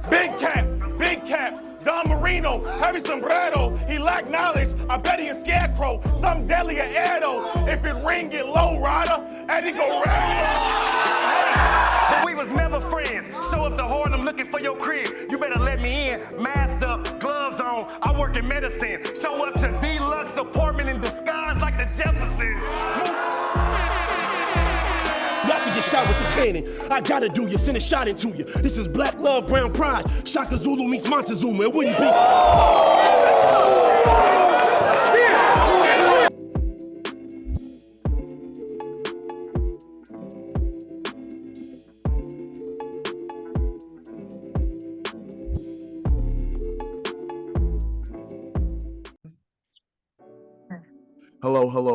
Big cap, Don Marino, heavy sombrero. He lack knowledge, I bet he a scarecrow. Something deadly a Edo. If it ring, get low, rider, and he go But we was never friends. Show up to Harlem looking for your crib. You better let me in. Masked up, gloves on. I work in medicine. Show up to deluxe apartment in disguise like the Jeffersons. Not to get shot with the cannon. I gotta do you, send a shot into you. This is Black Love, Brown Pride. Shaka Zulu meets Montezuma. And will you be?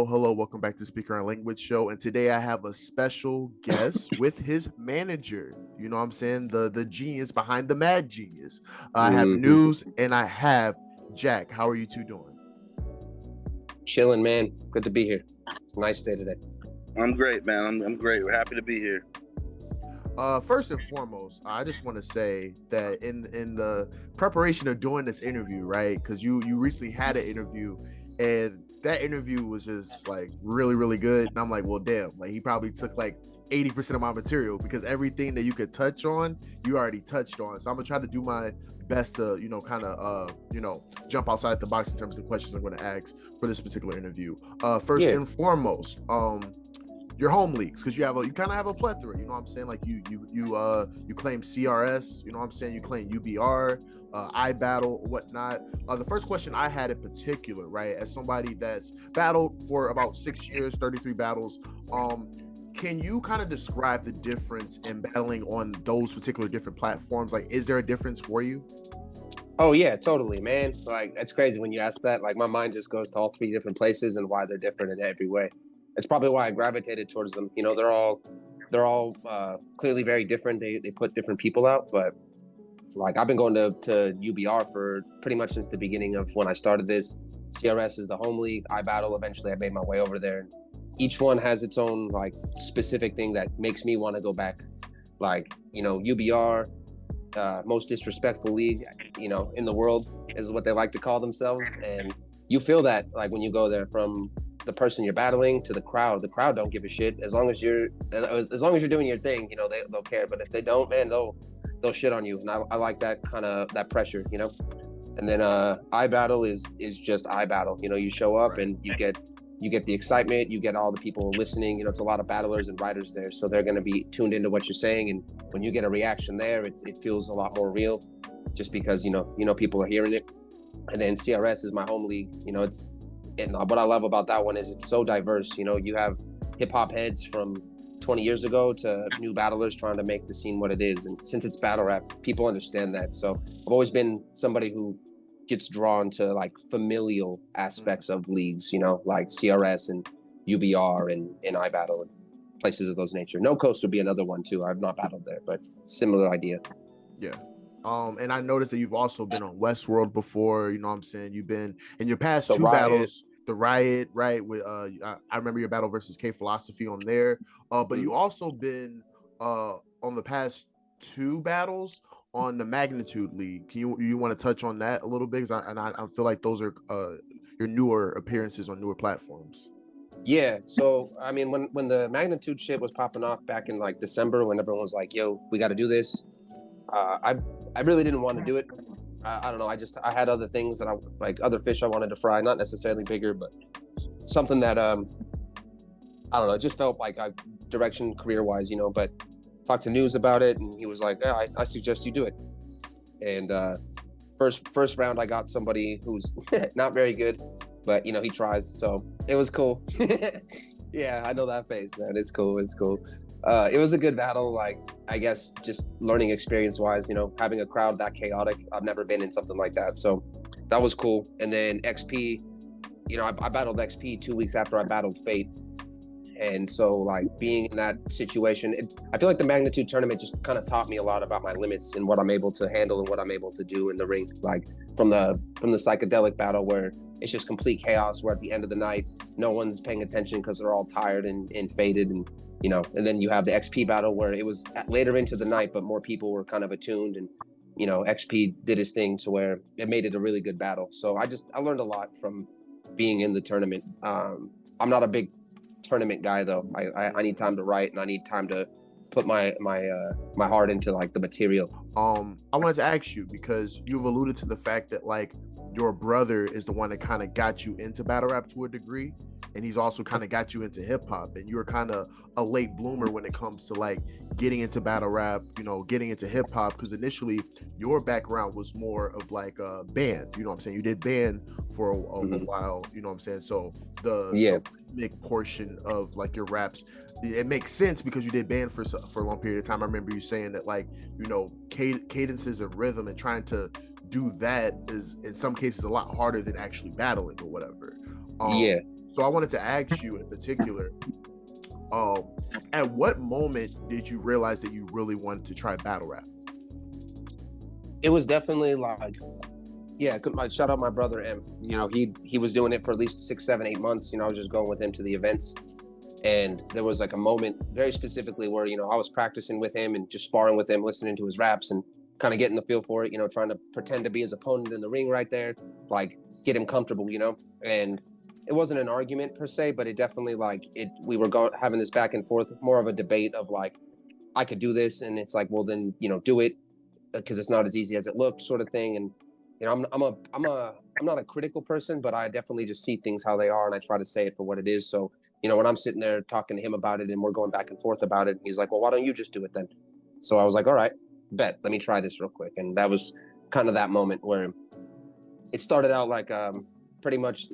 Hello. Welcome back to Speaker and Language Show. And today I have a special guest with his manager. You know what I'm saying? The genius behind the mad genius. I have News and I have Jaq. How are you two doing? Chilling, man. Good to be here. It's a nice day today. I'm great, man. I'm great. We're happy to be here. First and foremost, I just want to say that in the preparation of doing this interview, right? Because you recently had an interview, and that interview was just like really, really good. And I'm like, well, damn, like he probably took like 80% of my material, because everything that you could touch on, you already touched on. So I'm gonna try to do my best to, jump outside the box in terms of the questions I'm going to ask for this particular interview. First and foremost, your home leagues, because you kind of have a plethora, you know what I'm saying? Like you claim CRS, you know what I'm saying? You claim UBR, iBattle, whatnot. The first question I had in particular, right, as somebody that's battled for about 6 years, 33 battles, can you kind of describe the difference in battling on those particular different platforms? Like, is there a difference for you? Oh yeah, totally, man. Like, it's crazy when you ask that. Like, my mind just goes to all three different places and why they're different in every way. It's probably why I gravitated towards them. You know, they're all clearly very different. They put different people out, but like I've been going to UBR for pretty much since the beginning of when I started this. CRS is the home league. iBattle, eventually I made my way over there. Each one has its own like specific thing that makes me want to go back. Like, you know, UBR, most disrespectful league, you know, in the world is what they like to call themselves. And you feel that like when you go there, from the person you're battling to the crowd don't give a shit. As long as you're doing your thing, you know, they'll care. But if they don't, man, they'll shit on you. And I like that kind of that pressure, you know. And then iBattle is just iBattle. You know, you show up and you get the excitement, you get all the people listening. You know, it's a lot of battlers and writers there, so they're going to be tuned into what you're saying. And when you get a reaction there, it feels a lot more real, just because you know people are hearing it. And then CRS is my home league. You know, and what I love about that one is it's so diverse. You know, you have hip hop heads from 20 years ago to new battlers trying to make the scene what it is. And since it's battle rap, people understand that. So I've always been somebody who gets drawn to like familial aspects of leagues, you know, like CRS and UBR and iBattle and places of those nature. No Coast would be another one too. I've not battled there, but similar idea. Yeah. And I noticed that you've also been on Westworld before, you know what I'm saying? You've been in your past two battles, the Riot, right? With I remember your battle versus K Philosophy on there. But you also been on the past two battles on the Magnitude League. Can you want to touch on that a little bit? Because I feel like those are your newer appearances on newer platforms. Yeah, so I mean, when the Magnitude shit was popping off back in like December, when everyone was like, "Yo, we got to do this," I really didn't want to do it. I don't know. I had other things that other fish I wanted to fry, not necessarily bigger, but something that I don't know. It just felt like direction career-wise, you know. But talked to News about it, and he was like, "Yeah, I suggest you do it." And first round, I got somebody who's not very good, but you know he tries, so it was cool. Yeah, I know that face, man. It's cool. It was a good battle. Like, I guess just learning experience wise, you know, having a crowd that chaotic. I've never been in something like that, so that was cool. And then XP, you know, I battled XP 2 weeks after I battled F.AT.E. And so, like, being in that situation, I feel like the Magnitude tournament just kind of taught me a lot about my limits and what I'm able to handle and what I'm able to do in the ring. Like, from the psychedelic battle where it's just complete chaos, where at the end of the night, no one's paying attention because they're all tired and faded, and you know. And then you have the XP battle where it was later into the night, but more people were kind of attuned, and you know, XP did his thing to where it made it a really good battle. So I learned a lot from being in the tournament. I'm not a big tournament guy though. I need time to write, and I need time to put my heart into like the material. I wanted to ask you, because you've alluded to the fact that like your brother is the one that kind of got you into battle rap to a degree, and he's also kind of got you into hip hop, and you were kind of a late bloomer when it comes to like getting into battle rap, you know, getting into hip hop, because initially your background was more of like a band, you know what I'm saying? You did band for a while, you know what I'm saying? So the rhythmic portion of like your raps, it makes sense because you did band for a long period of time. I remember you saying that like, you know, cadences and rhythm, and trying to do that is in some cases a lot harder than actually battling or whatever. So I wanted to ask you in particular, at what moment did you realize that you really wanted to try battle rap? It was definitely like, shout out my brother M. You know, he was doing it for at least 6, 7, 8 months. You know, I was just going with him to the events. And there was like a moment very specifically where, you know, I was practicing with him and just sparring with him, listening to his raps and kind of getting the feel for it, you know, trying to pretend to be his opponent in the ring right there, like get him comfortable, you know? And it wasn't an argument per se, but it definitely like we were having this back and forth, more of a debate of like, I could do this. And it's like, well then, you know, do it, because it's not as easy as it looked, sort of thing. And, you know, I'm not a critical person, but I definitely just see things how they are, and I try to say it for what it is. So, you know, when I'm sitting there talking to him about it and we're going back and forth about it, he's like, well, why don't you just do it then? So I was like, all right, bet, let me try this real quick. And that was kind of that moment where it started out like pretty much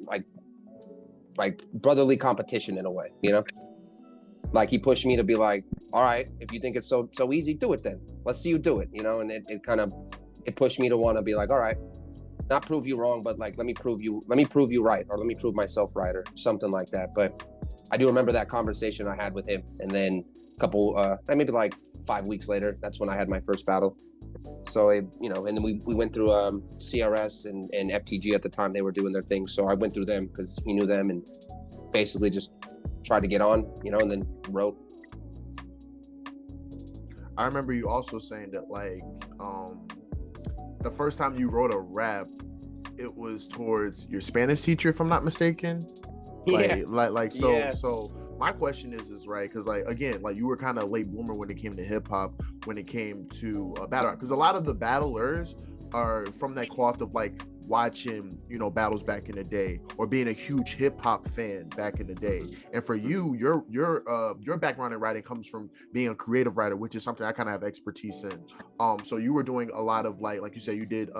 like brotherly competition in a way, you know? Like he pushed me to be like, all right, if you think it's so easy, do it then. Let's see you do it, you know? And it pushed me to want to be like, all right, not prove you wrong, but like, let me prove you right, or let me prove myself right, or something like that. But I do remember that conversation I had with him. And then a couple, maybe like 5 weeks later, that's when I had my first battle. So, you know, and then we went through CRS and FTG at the time. They were doing their thing. So I went through them because he knew them, and basically just tried to get on, you know, and then wrote. I remember you also saying that like the first time you wrote a rap, it was towards your Spanish teacher, if I'm not mistaken. So my question is right, because like again, like you were kind of a late bloomer when it came to hip hop, when it came to battle rap, because a lot of the battlers are from that cloth of like watching, you know, battles back in the day, or being a huge hip hop fan back in the day. And for you, your background in writing comes from being a creative writer, which is something I kind of have expertise in. So you were doing a lot of like you said, you did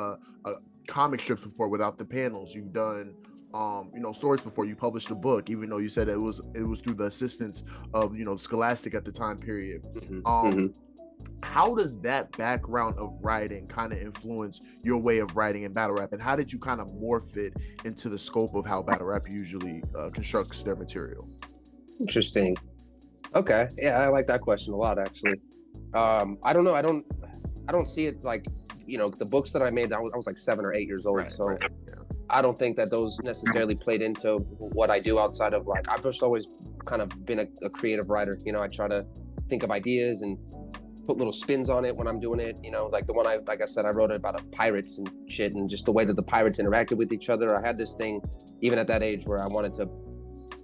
comic strips before without the panels. You've done you know, stories before. You published a book, even though you said it was through the assistance of, you know, Scholastic at the time period. How does that background of writing kind of influence your way of writing in battle rap, and how did you kind of morph it into the scope of how battle rap usually constructs their material? Interesting. Okay, yeah, I like that question a lot, actually. I don't know. I don't see it like, you know, the books that I made. I was like 7 or 8 years old, so. Yeah. I don't think that those necessarily played into what I do outside of like, I've just always kind of been a creative writer. You know, I try to think of ideas and put little spins on it when I'm doing it. You know, like the one like I said, I wrote about pirates and shit, and just the way that the pirates interacted with each other. I had this thing, even at that age, where I wanted to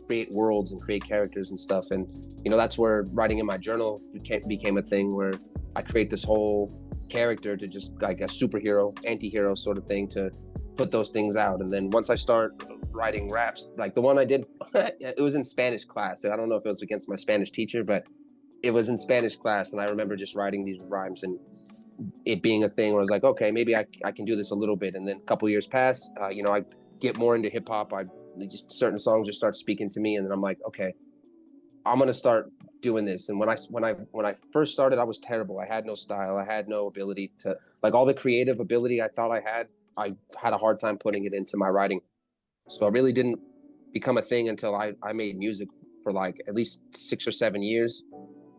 create worlds and create characters and stuff. And, you know, that's where writing in my journal became a thing, where I create this whole character to just like a superhero, anti-hero sort of thing, to put those things out. And then once I start writing raps, like the one I did, it was in Spanish class. So I don't know if it was against my Spanish teacher, but it was in Spanish class. And I remember just writing these rhymes and it being a thing where I was like, okay, maybe I can do this a little bit. And then a couple years pass, you know, I get more into hip hop. Just certain songs just start speaking to me. And then I'm like, okay, I'm going to start doing this. And when I first started, I was terrible. I had no style. I had no ability to, like, all the creative ability I thought I had a hard time putting it into my writing. So it really didn't become a thing until I made music for like at least 6 or 7 years.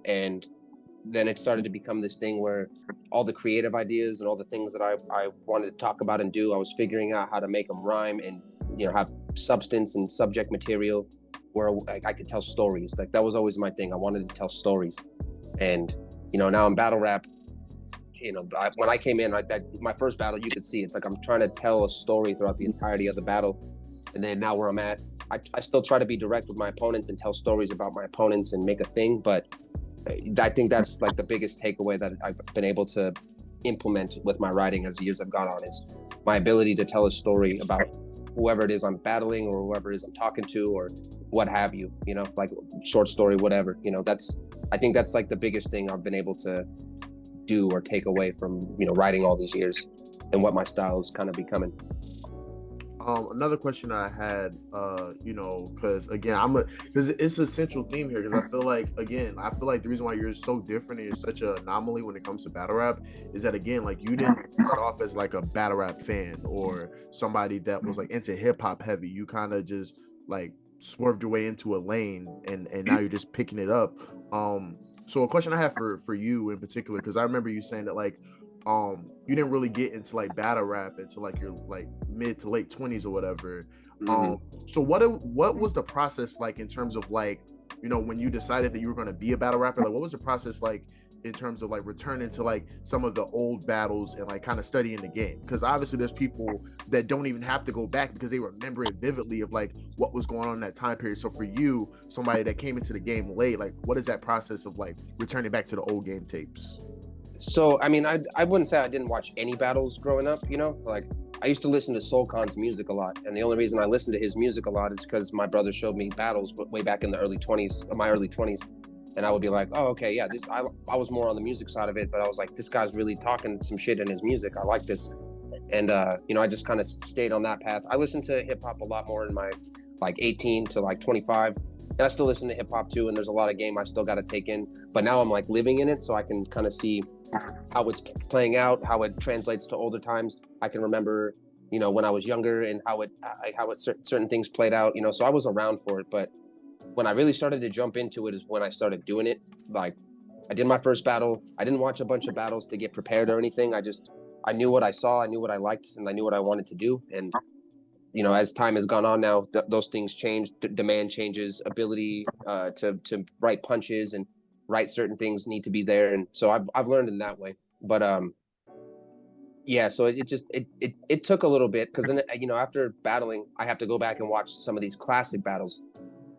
And then it started to become this thing where all the creative ideas and all the things that I wanted to talk about and do, I was figuring out how to make them rhyme and, you know, have substance and subject material where I could tell stories. Like that was always my thing. I wanted to tell stories. And, you know, now in battle rap, when I came in, my first battle, you could see it's like I'm trying to tell a story throughout the entirety of the battle. And then now where I'm at, I still try to be direct with my opponents and tell stories about my opponents and make a thing. But I think that's like the biggest takeaway that I've been able to implement with my writing as the years have gone on, is my ability to tell a story about whoever it is I'm battling or whoever it is I'm talking to or what have you, like short story, whatever, I think that's like the biggest thing I've been able to do or take away from, writing all these years and what my style is kind of becoming. Another question I had, because again, because it's a central theme here. Because I feel like the reason why you're so different and you're such an anomaly when it comes to battle rap is that, again, like you didn't start off as like a battle rap fan or somebody that was like into hip hop heavy. You kind of just like swerved your way into a lane, and now you're just picking it up. So a question I have for you in particular, because I remember you saying that like, you didn't really get into like battle rap until like your like mid to late 20s or whatever. So what was the process like in terms of like, when you decided that you were going to be a battle rapper? Like, what was the process like in terms of like returning to like some of the old battles and like kind of studying the game? Because obviously there's people that don't even have to go back because they remember it vividly of like what was going on in that time period. So for you, somebody that came into the game late, like what is that process of like returning back to the old game tapes? So, I mean, I wouldn't say I didn't watch any battles growing up, like I used to listen to Soul Khan's music a lot. And the only reason I listened to his music a lot is because my brother showed me battles way back in the my early 20s. And I would be like, oh, okay, yeah, I was more on the music side of it, but I was like, this guy's really talking some shit in his music. I like this. And, I just kind of stayed on that path. I listened to hip hop a lot more in my like 18 to like 25. And I still listen to hip hop too. And there's a lot of game I still got to take in, but now I'm like living in it. So I can kind of see how it's playing out, how it translates to older times. I can remember, when I was younger and how certain things played out, so I was around for it. But when I really started to jump into it is when I started doing it. Like I did my first battle. I didn't watch a bunch of battles to get prepared or anything. I knew what I saw, I knew what I liked, and I knew what I wanted to do. And, as time has gone on now, those things change, demand changes, ability to write punches and write certain things need to be there. And so I've learned in that way. But so it took a little bit, because then, after battling, I have to go back and watch some of these classic battles,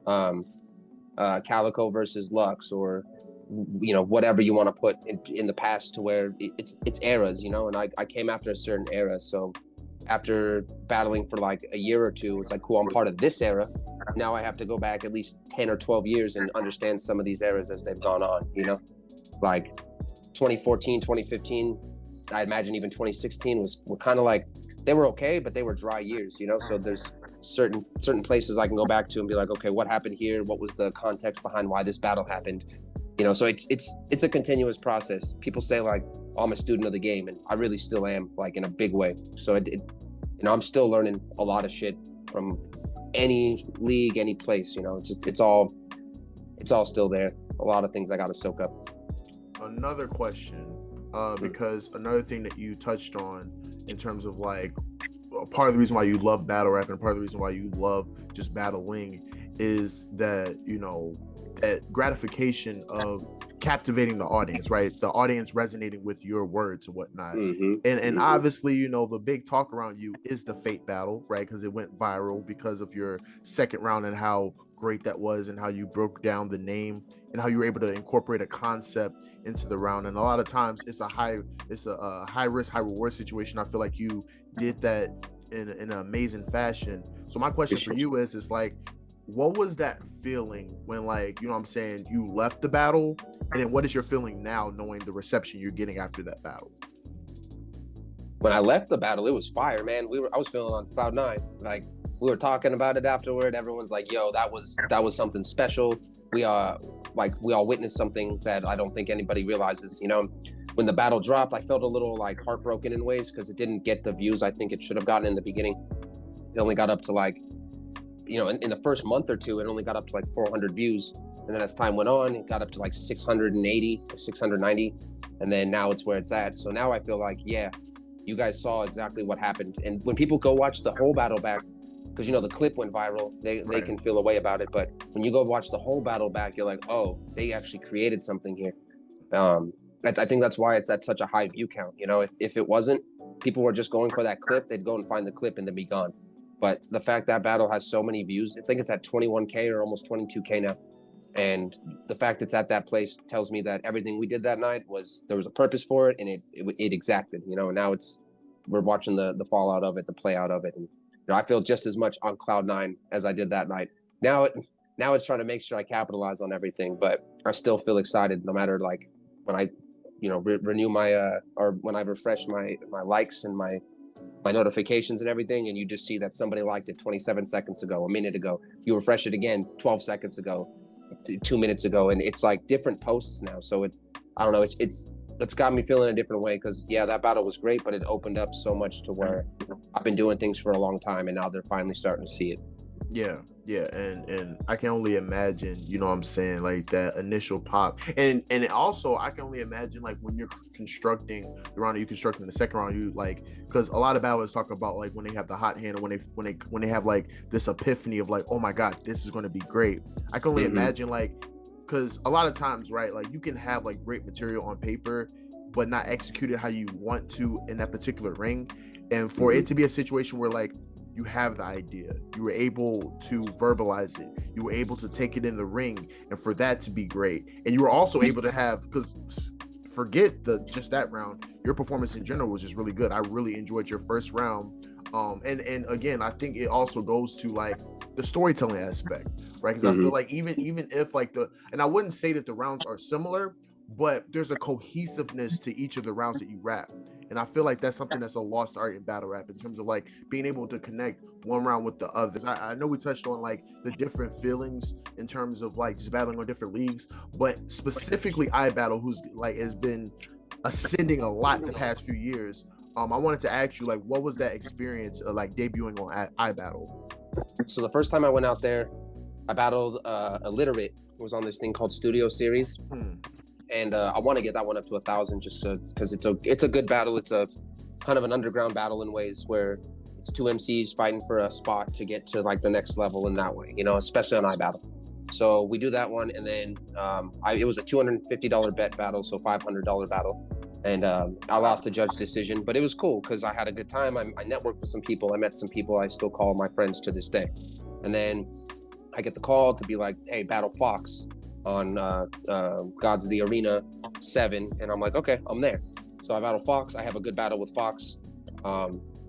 Calico versus Lux, or whatever you want to put in the past, to where it's eras, and I came after a certain era. So after battling for like a year or two, it's like, cool, I'm part of this era. Now I have to go back at least 10 or 12 years and understand some of these eras as they've gone on, like 2014, 2015, I imagine even 2016 were kind of like, they were okay, but they were dry years, so there's certain places I can go back to and be like, okay, what happened here? What was the context behind why this battle happened? So it's a continuous process. People say like, oh, I'm a student of the game, and I really still am, like in a big way. So I'm still learning a lot of shit from any league, any place. It's all still there. A lot of things I got to soak up. Another question, because another thing that you touched on in terms of like part of the reason why you love battle rap and part of the reason why you love just battling is that that gratification of captivating the audience, right? The audience resonating with your words and whatnot. And obviously, the big talk around you is the F.AT.E battle, right? Because it went viral because of your second round and how great that was and how you broke down the name and how you were able to incorporate a concept into the round. And a lot of times it's a high risk, high reward situation. I feel like you did that in an amazing fashion. So my question for you is like, what was that feeling when, like, you left the battle, and then what is your feeling now knowing the reception you're getting after that battle? When I left the battle, it was fire, man. I was feeling on cloud nine. Like, we were talking about it afterward. Everyone's like, yo, that was something special. We all witnessed something that I don't think anybody realizes. When the battle dropped, I felt a little like heartbroken in ways because it didn't get the views I think it should have gotten in the beginning. It only got up to like, in the first month or two, it only got up to like 400 views. And then as time went on, it got up to like 680, 690. And then now it's where it's at. So now I feel like, yeah, you guys saw exactly what happened. And when people go watch the whole battle back, because, the clip went viral, they can feel a way about it. But when you go watch the whole battle back, you're like, oh, they actually created something here. I think that's why it's at such a high view count. You know, if it wasn't, people were just going for that clip, they'd go and find the clip and then be gone. But the fact that battle has so many views, I think it's at 21K or almost 22K now. And the fact it's at that place tells me that everything we did that night there was a purpose for it, and it exacted, you know. And now we're watching the fallout of it, the play out of it. And you know, I feel just as much on cloud nine as I did that night. Now it's trying to make sure I capitalize on everything, but I still feel excited no matter, like, when I, you know, renew my or when I refresh my likes and my notifications and everything, and you just see that somebody liked it 27 seconds ago, a minute ago. You refresh it again 12 seconds ago, 2 minutes ago, and it's like different posts now. So I don't know, it's got me feeling a different way, because yeah, that battle was great, but it opened up so much to where I've been doing things for a long time, and now they're finally starting to see it. Yeah, and I can only imagine, you know what I'm saying, like that initial pop, and also I can only imagine, like, when you're constructing the round, you constructing the second round, you like, because a lot of battlers talk about like when they have the hot hand, or when they have like this epiphany of like, oh my god, this is going to be great. I can only imagine, like, because a lot of times, right, like you can have like great material on paper but not execute it how you want to in that particular ring, and for it to be a situation where like you have the idea, you were able to verbalize it, you were able to take it in the ring, and for that to be great, and you were also able to have, because forget just that round, your performance in general was just really good. I really enjoyed your first round, and again, I think it also goes to like the storytelling aspect, right? Because I feel like even if like and I wouldn't say that the rounds are similar, but there's a cohesiveness to each of the rounds that you rap. And I feel like that's something that's a lost art in battle rap, in terms of like being able to connect one round with the others. I know we touched on like the different feelings in terms of like just battling on different leagues, but specifically iBattle, who's like has been ascending a lot the past few years. I wanted to ask you, like, what was that experience like debuting on iBattle? So the first time I went out there, I battled Illiterate. It was on this thing called Studio Series. And I want to get that one up to 1,000, just because it's a good battle. It's a kind of an underground battle in ways where it's two MCs fighting for a spot to get to like the next level in that way, you know, especially on iBattle. So we do that one, and then it was a $250 bet battle, so $500 battle, and I lost a judge decision, but it was cool because I had a good time. I networked with some people, I met some people I still call my friends to this day, and then I get the call to be like, hey, battle Fox on Gods of the Arena 7, and I'm like, okay, I'm there. So I battle Fox. I have a good battle with Fox.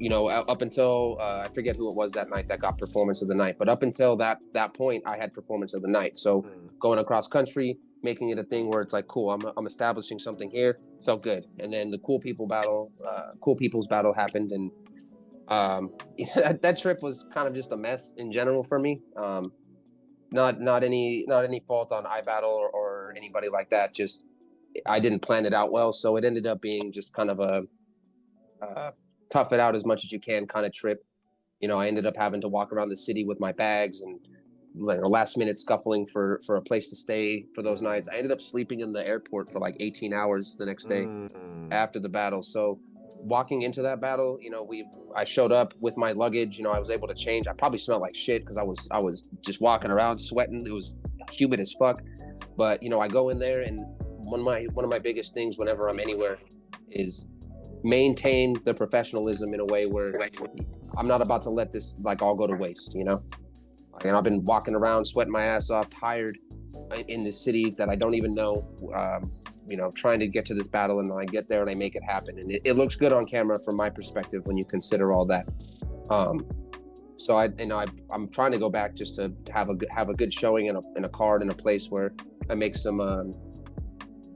You know, up until I forget who it was that night that got performance of the night, but up until that point, I had performance of the night. So going across country, making it a thing where it's like, cool, I'm establishing something here, felt good. And then the Cool People's battle happened, and that trip was kind of just a mess in general for me. Not any fault on iBattle or anybody like that. Just I didn't plan it out well, so it ended up being just kind of a tough it out as much as you can kind of trip. You know, I ended up having to walk around the city with my bags, and like last minute scuffling for a place to stay for those nights. I ended up sleeping in the airport for like 18 hours the next day after the battle. So walking into that battle, you know, I showed up with my luggage. You know, I was able to change. I probably smelled like shit because I was just walking around sweating. It was humid as fuck. But you know, I go in there, and one of my biggest things whenever I'm anywhere is maintain the professionalism in a way where I'm not about to let this like all go to waste. You know, and I've been walking around sweating my ass off, tired in this city that I don't even know. You know, trying to get to this battle, and I get there and I make it happen, and it looks good on camera from my perspective when you consider all that. So I'm trying to go back just to have a good showing in a card in a place where I make some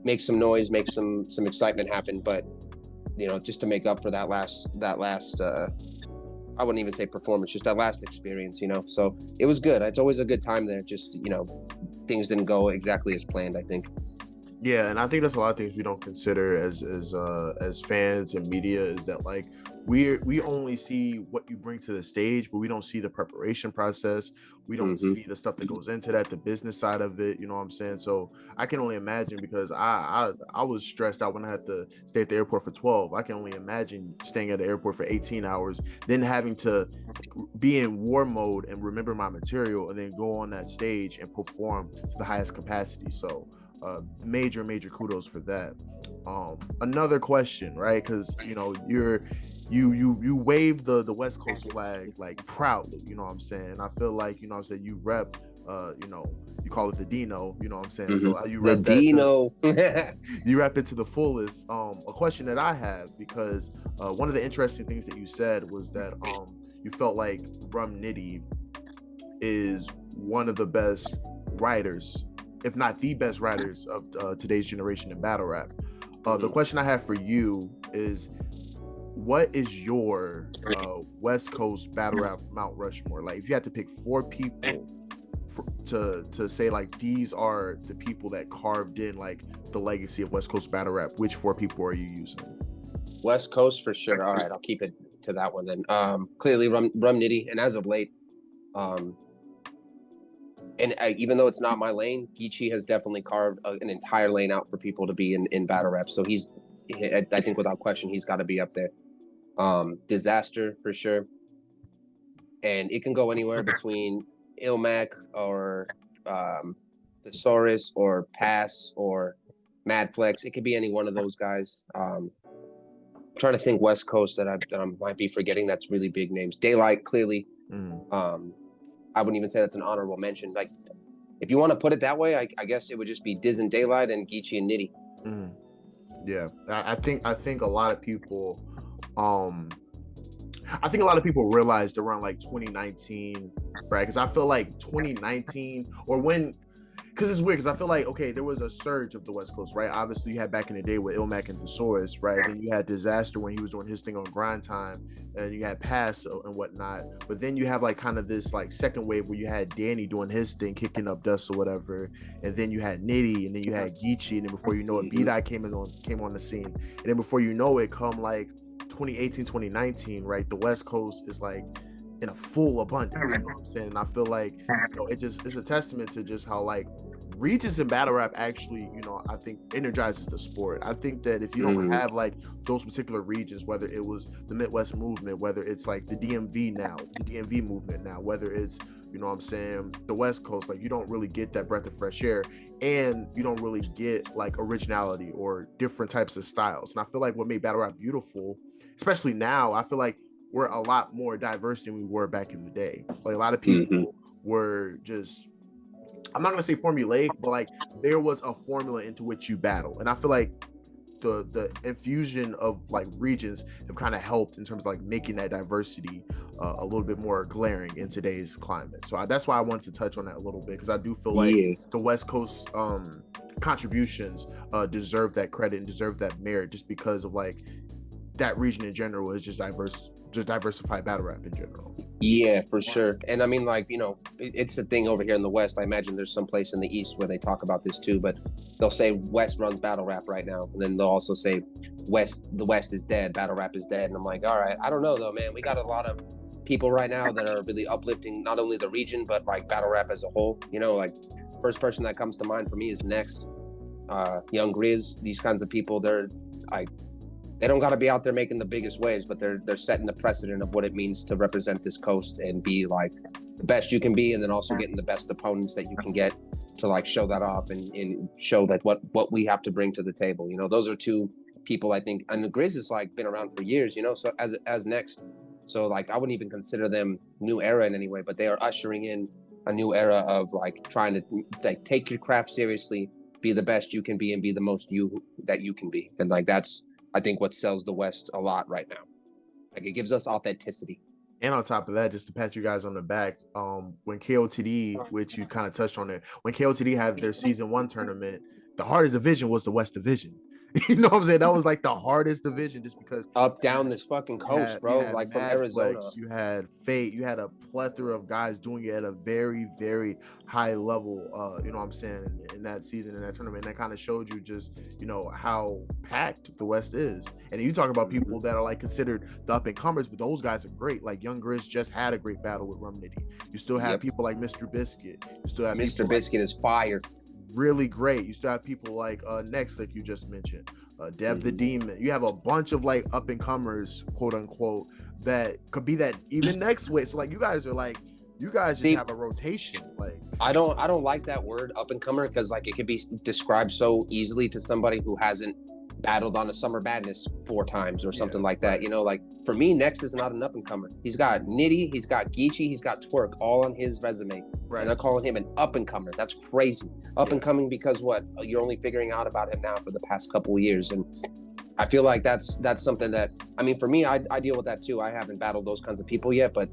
noise, make some excitement happen. But you know, just to make up for that last I wouldn't even say performance, just that last experience. You know, so it was good. It's always a good time there. Just, you know, things didn't go exactly as planned, I think. Yeah, and I think that's a lot of things we don't consider as fans and media, is that like we only see what you bring to the stage, but we don't see the preparation process. We don't see the stuff that goes into that, the business side of it. You know what I'm saying? So I can only imagine, because I was stressed out when I had to stay at the airport for 12. I can only imagine staying at the airport for 18 hours, then having to be in war mode and remember my material, and then go on that stage and perform to the highest capacity. So Major kudos for that. Another question, right? Because you know you wave the West Coast flag like proudly, you know what I'm saying? I feel like, you know what I'm saying, you rep you know, you call it the Dino, you know what I'm saying? Mm-hmm. So you rep the Dino. you rep it to the fullest. A question that I have, because one of the interesting things that you said was that you felt like Rum Nitty is one of the best writers, if not the best writers of today's generation in battle rap. The question I have for you is, what is your West Coast battle rap Mount Rushmore? Like, if you had to pick 4 people to say like these are the people that carved in like the legacy of West Coast battle rap, which 4 people are you using? West Coast for sure. All right, I'll keep it to that one then. Clearly Rum Nitty, and as of late, even though it's not my lane, Geechee has definitely carved an entire lane out for people to be in battle rap. So I think without question, he's got to be up there. Disaster for sure, and it can go anywhere between Ilmac or Thesaurus or Pass or Madflex. It could be any one of those guys. I'm trying to think West Coast that I might be forgetting. That's really big names. Daylight, clearly. I wouldn't even say that's an honorable mention. Like, if you want to put it that way, I guess it would just be Diz and Daylight and Geechee and Nitty. Yeah, I think a lot of people, I think a lot of people realized around like 2019, right? Because I feel like 2019, or when, because it's weird, because I feel like, okay, there was a surge of the West Coast, right? Obviously, you had back in the day with Ilmac and Thesaurus, right? And you had Disaster when he was doing his thing on Grind Time, and you had Pass and whatnot. But then you have like kind of this like second wave where you had Danny doing his thing, kicking up dust or whatever, and then you had Nitty, and then you had Geechee, and then before you know it, B-Dye came on the scene, and then before you know it, come like 2018, 2019, right? The West Coast is like in a full abundance, you know what I'm saying? And I feel like, you know, it's a testament to just how like regions in battle rap actually, you know, I think energizes the sport. I think that if you don't have like those particular regions, whether it was the Midwest movement, whether it's like the DMV now, the DMV movement now, whether it's, you know what I'm saying, the West Coast, like you don't really get that breath of fresh air, and you don't really get like originality or different types of styles. And I feel like what made battle rap beautiful, especially now, I feel like we're a lot more diverse than we were back in the day. Like a lot of people were just, I'm not gonna say formulaic, but like there was a formula into which you battle. And I feel like the infusion of like regions have kind of helped in terms of like making that diversity a little bit more glaring in today's climate. So that's why I wanted to touch on that a little bit, because I do feel like the West Coast contributions deserve that credit and deserve that merit, just because of like that region in general is just diversified battle rap in general. Yeah, for sure. And I mean, like, you know, it's a thing over here in the West. I imagine there's some place in the East where they talk about this too, but they'll say West runs battle rap right now. And then they'll also say the West is dead, battle rap is dead. And I'm like, all right, I don't know though, man. We got a lot of people right now that are really uplifting not only the region, but like battle rap as a whole. You know, like first person that comes to mind for me is Next, Young Grizz. These kinds of people, they're like, they don't got to be out there making the biggest waves, but they're setting the precedent of what it means to represent this coast and be like the best you can be, and then also getting the best opponents that you can get to like show that off and show that what we have to bring to the table. You know, those are 2 people I think, and the Grizz has like been around for years, you know, so as Next. So like I wouldn't even consider them new era in any way, but they are ushering in a new era of like trying to like take your craft seriously, be the best you can be, and be the most you that you can be. And like that's, I think, what sells the West a lot right now. Like it gives us authenticity. And on top of that, just to pat you guys on the back, when KOTD, which you kind of touched on it, when KOTD had their season 1 tournament, the hardest division was the West Division. You know what I'm saying? That was like the hardest division, just because up down this fucking coast, bro. Like from Arizona, you had F.AT.E, you had a plethora of guys doing it at a very, very high level. You know what I'm saying, in that season, in that tournament, and that kind of showed you just, you know, how packed the West is. And you talk about people that are like considered the up and comers, but those guys are great. Like Young Grizz just had a great battle with Rum Nitty. You still have people like Mr. Biscuit. You still have Mr. Biscuit is fire. Really great. You still have people like Next, like you just mentioned, Dev the Demon. You have a bunch of like up and comers, quote unquote, that could be that even next way. So like you guys are like You guys See, just have a rotation. Like I don't like that word up and comer because like it could be described so easily to somebody who hasn't battled on a Summer Madness 4 times or something like that. You know, like for me, Next is not an up and comer. He's got Nitty, he's got Geechee, he's got Twerk all on his resume. Right. And they're calling him an up and comer. That's crazy. Up and coming because what? You're only figuring out about him now for the past couple of years. And I feel like that's something that, I mean, for me, I deal with that too. I haven't battled those kinds of people yet, but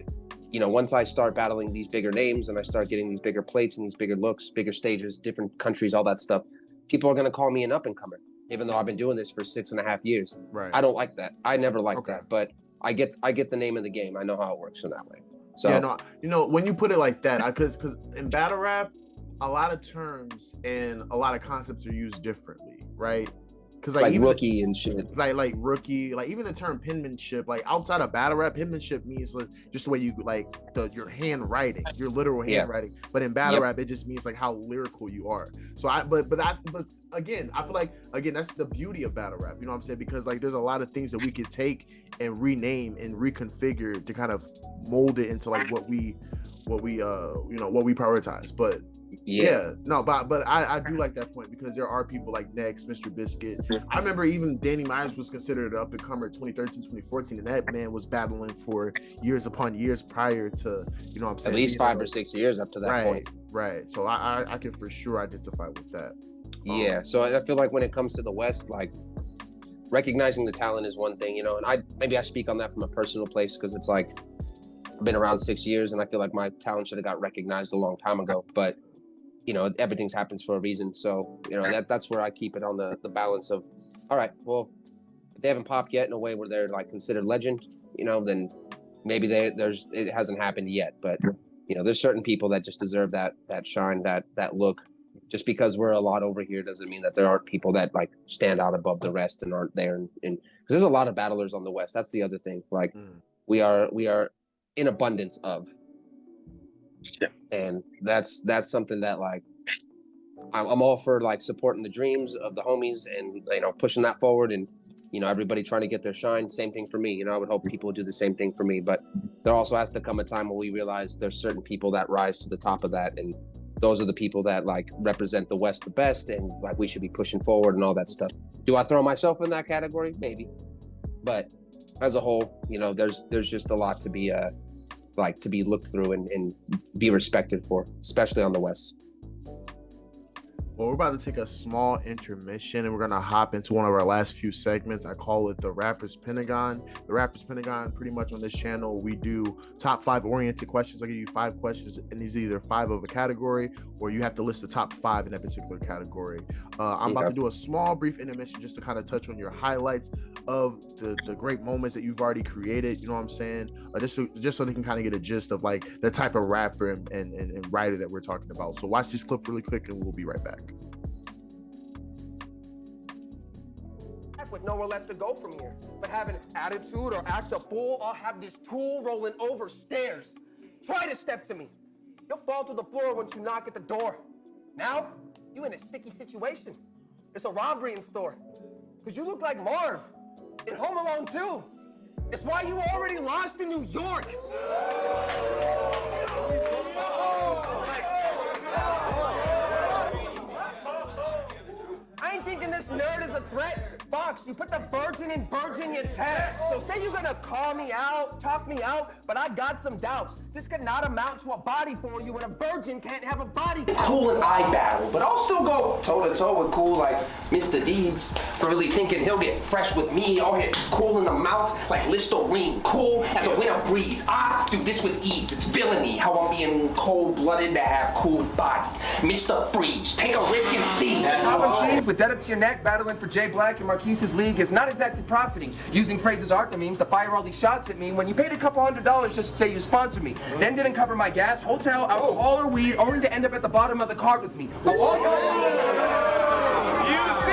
you know, once I start battling these bigger names and I start getting these bigger plates and these bigger looks, bigger stages, different countries, all that stuff, people are going to call me an up and comer, even though I've been doing this for 6.5 years. Right. I don't like that. I never liked that, but I get the name of the game. I know how it works in that way. So yeah, no, you know, when you put it like that, because in battle rap, a lot of terms and a lot of concepts are used differently, right? Because like even rookie and shit. Like rookie, like even the term penmanship, like outside of battle rap, penmanship means like just the way you like your handwriting, your literal handwriting. But in battle rap, it just means like how lyrical you are. So but again, I feel like that's the beauty of battle rap. You know what I'm saying? Because like there's a lot of things that we could take and rename and reconfigure to kind of mold it into like what we prioritize. But but I do like that point because there are people like Next, Mr. Biscuit. I remember even Danny Myers was considered an up and comer 2013, 2014, and that man was battling for years upon years prior to, you know what I'm saying? At least 5 or 6 years up to that point. Right. So I can for sure identify with that. Yeah. So I feel like when it comes to the West, like recognizing the talent is one thing, you know, and I speak on that from a personal place because it's like I've been around 6 years and I feel like my talent should have got recognized a long time ago, but you know, everything happens for a reason. So, you know, that's where I keep it on the balance of, all right, well, if they haven't popped yet in a way where they're like considered legend, you know, then maybe it hasn't happened yet. But, you know, there's certain people that just deserve that shine, that look. Just because we're a lot over here doesn't mean that there aren't people that like stand out above the rest and aren't there. And because there's a lot of battlers on the West. That's the other thing. Like we are in abundance of. Yeah. And that's something that like I'm all for like supporting the dreams of the homies and, you know, pushing that forward and, you know, everybody trying to get their shine. Same thing for me. You know, I would hope people would do the same thing for me. But there also has to come a time when we realize there's certain people that rise to the top of that. And those are the people that like represent the West the best. And like we should be pushing forward and all that stuff. Do I throw myself in that category? Maybe. But as a whole, you know, there's just a lot to be to be looked through and be respected for, especially on the West. Well, we're about to take a small intermission and we're going to hop into one of our last few segments. I call it the Rapper's Pentagon. The Rapper's Pentagon, pretty much on this channel, we do top 5 oriented questions. I give you 5 questions and these are either 5 of a category or you have to list the top 5 in that particular category. I'm about to do a small brief intermission just to kind of touch on your highlights of the great moments that you've already created, you know what I'm saying? Just so they can kind of get a gist of like the type of rapper and writer that we're talking about. So watch this clip really quick and we'll be right back. With nowhere left to go from here, but have an attitude or act a fool, I'll have this tool rolling over stairs. Try to step to me. You'll fall to the floor once you knock at the door. Now, you in a sticky situation. It's a robbery in store. Because you look like Marv in Home Alone 2. It's why you already lost in New York. I ain't thinking this nerd is a threat. Fox, you put the virgin in Virginia Tech. So say you're gonna call me out, talk me out, but I got some doubts. This could not amount to a body for you when a virgin can't have a body count. Cool and iBattle, but I'll still go toe-to-toe with cool like Mr. Deeds for really thinking he'll get fresh with me. I'll hit cool in the mouth like Listerine. Cool as a winter breeze. I do this with ease. It's villainy how I'm being cold-blooded to have cool body. Mr. Freeze, take a risk and see. Problem with dead up to your neck, battling for Jay Black and Marquise's league is not exactly profiting. Using phrases art memes to fire all these shots at me when you paid a couple $100 just to say you sponsored me. Then didn't cover my gas, hotel, alcohol, or weed, only to end up at the bottom of the card with me.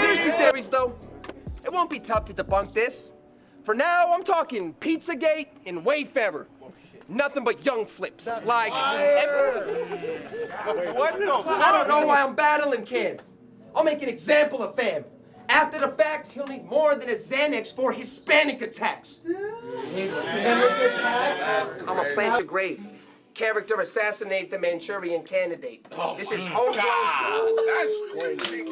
Seriously, theories though, it won't be tough to debunk this. For now, I'm talking Pizzagate and Wayfarer. Nothing but young flips. Like, what? No. I don't know why I'm battling Cam. I'll make an example of fam. After the fact, he'll need more than a Xanax for Hispanic attacks. Hispanic attacks? I'ma plant your grave. Character assassinate the Manchurian candidate. This is homegrown. That's crazy.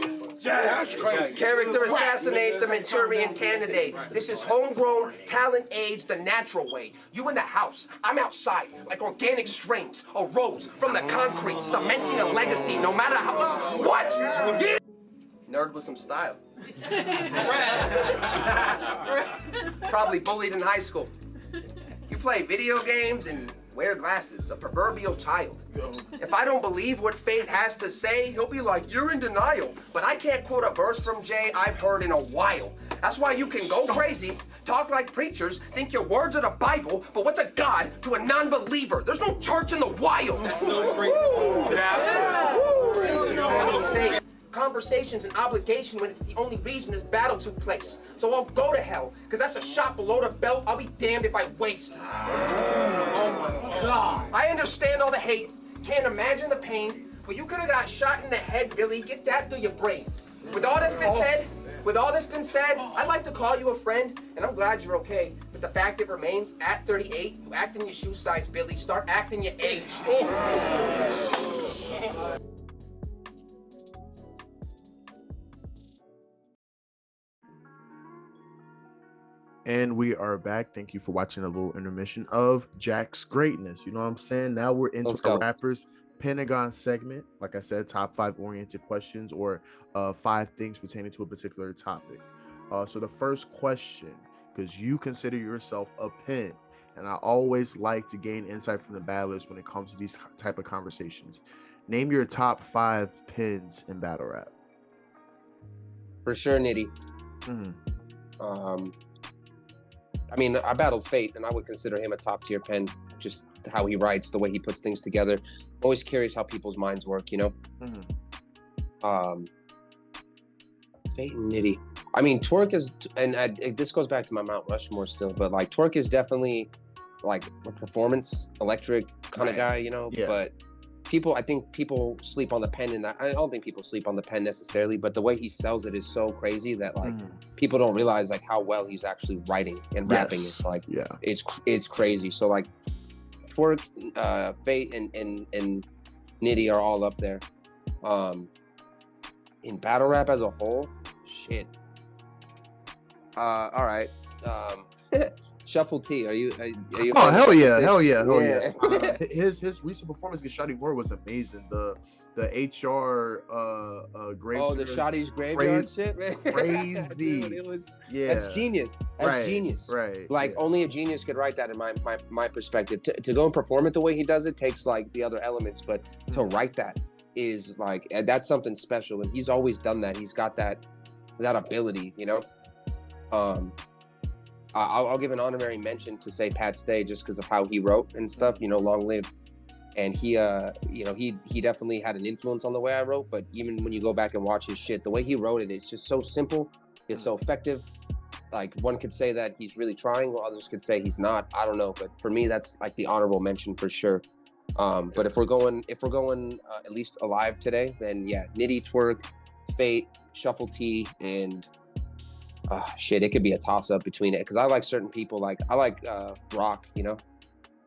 That's crazy. Character assassinate the Manchurian candidate. This is homegrown, talent age the natural way. You in the house, I'm outside, like organic strains arose from the concrete, cementing a legacy no matter how. What? Yeah. Nerd with some style. Probably bullied in high school. You play video games and wear glasses, a proverbial child. If I don't believe what F.A.T.E has to say, he'll be like, you're in denial. But I can't quote a verse from Jay I've heard in a while. That's why you can go crazy, talk like preachers, think your words are the Bible, but what's a God to a non-believer? There's no church in the wild. Say conversations and obligation when it's the only reason this battle took place. So I'll go to hell, because that's a shot below the belt I'll be damned if I waste. Oh my God. I understand all the hate, can't imagine the pain, but you could have got shot in the head, Billy. Get that through your brain. With all this been said, I'd like to call you a friend, and I'm glad you're okay. But the fact it remains, at 38, you act in your shoe size, Billy. Start acting your age. And we are back. Thank you for watching a little intermission of Jaq's greatness. You know what I'm saying? Now we're into the rappers Pentagon segment. Like I said, top 5 oriented questions or 5 things pertaining to a particular topic. So the first question, because you consider yourself a pen, and I always like to gain insight from the battlers when it comes to these type of conversations. Name your top 5 pens in battle rap. For sure, Nitty. I mean, I battled F.A.T.E, and I would consider him a top-tier pen, just how he writes, the way he puts things together. Always curious how people's minds work, you know? F.A.T.E and Nitty. I mean, Twerk is, this goes back to my Mount Rushmore still, but, like, Twerk is definitely, like, a performance, electric kind of guy, you know? Yeah. But I think people sleep on the pen in that. I don't think people sleep on the pen necessarily, but the way he sells it is so crazy that like people don't realize like how well he's actually writing and rapping. It's like, it's crazy. So like Twerk, F.A.T.E and Nitty are all up there. In battle rap as a whole, shit. All right. Shuffle T, are you? Oh hell yeah. His recent performance against Shotty Ward was amazing. The HR grave. Oh, the Shotty's graveyard shit, man. Crazy. Dude, it was. Yeah. That's genius. That's genius. Right. Like only a genius could write that in my perspective. To go and perform it the way he does it takes like the other elements, but to write that is like that's something special, and he's always done that. He's got that ability, you know. I'll give an honorary mention to say Pat Stay just because of how he wrote and stuff, you know, long live. And he, you know, he definitely had an influence on the way I wrote, but even when you go back and watch his shit, the way he wrote it, it's just so simple. It's so effective. Like one could say that he's really trying, while others could say he's not. I don't know. But for me, that's like the honorable mention for sure. But if we're going at least alive today, then yeah, Nitty, Twerk, F.A.T.E, Shuffle T, and shit, it could be a toss-up between it because I like certain people. Like I like Rock, you know.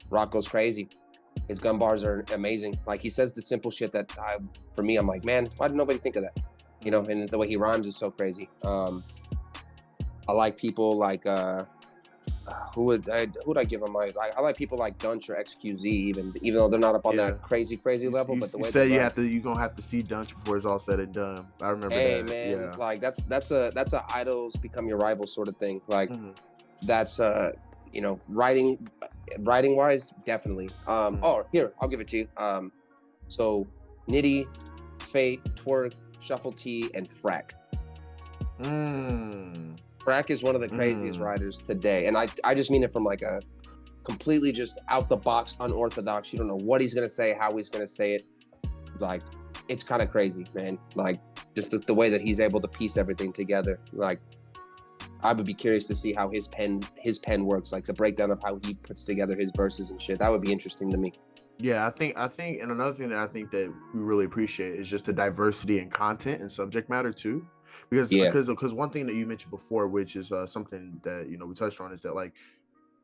Rock goes crazy. His gun bars are amazing. Like he says the simple shit that for me, I'm like, man, why did nobody think of that? You know, and the way he rhymes is so crazy. I like people like who would I give him my? I like people like Dunch or XQZ, even though they're not up on that crazy level. But the way said you're gonna have to see Dunch before it's all said and done. I remember that. Hey man, like that's a idols become your rival sort of thing. Like that's you know, writing wise, definitely. Oh, here, I'll give it to you. So Nitty, F.A.T.E, Twerk, Shuffle T, and Frack. Frack is one of the craziest writers today, and I just mean it from like a completely just out the box, unorthodox. You don't know what he's gonna say, how he's gonna say it. Like it's kind of crazy, man. Like just the way that he's able to piece everything together. Like I would be curious to see how his pen works, like the breakdown of how he puts together his verses and shit. That would be interesting to me. Yeah, I think, and another thing that I think that we really appreciate is just the diversity in content and subject matter too. Because one thing that you mentioned before, which is something that, you know, we touched on, is that like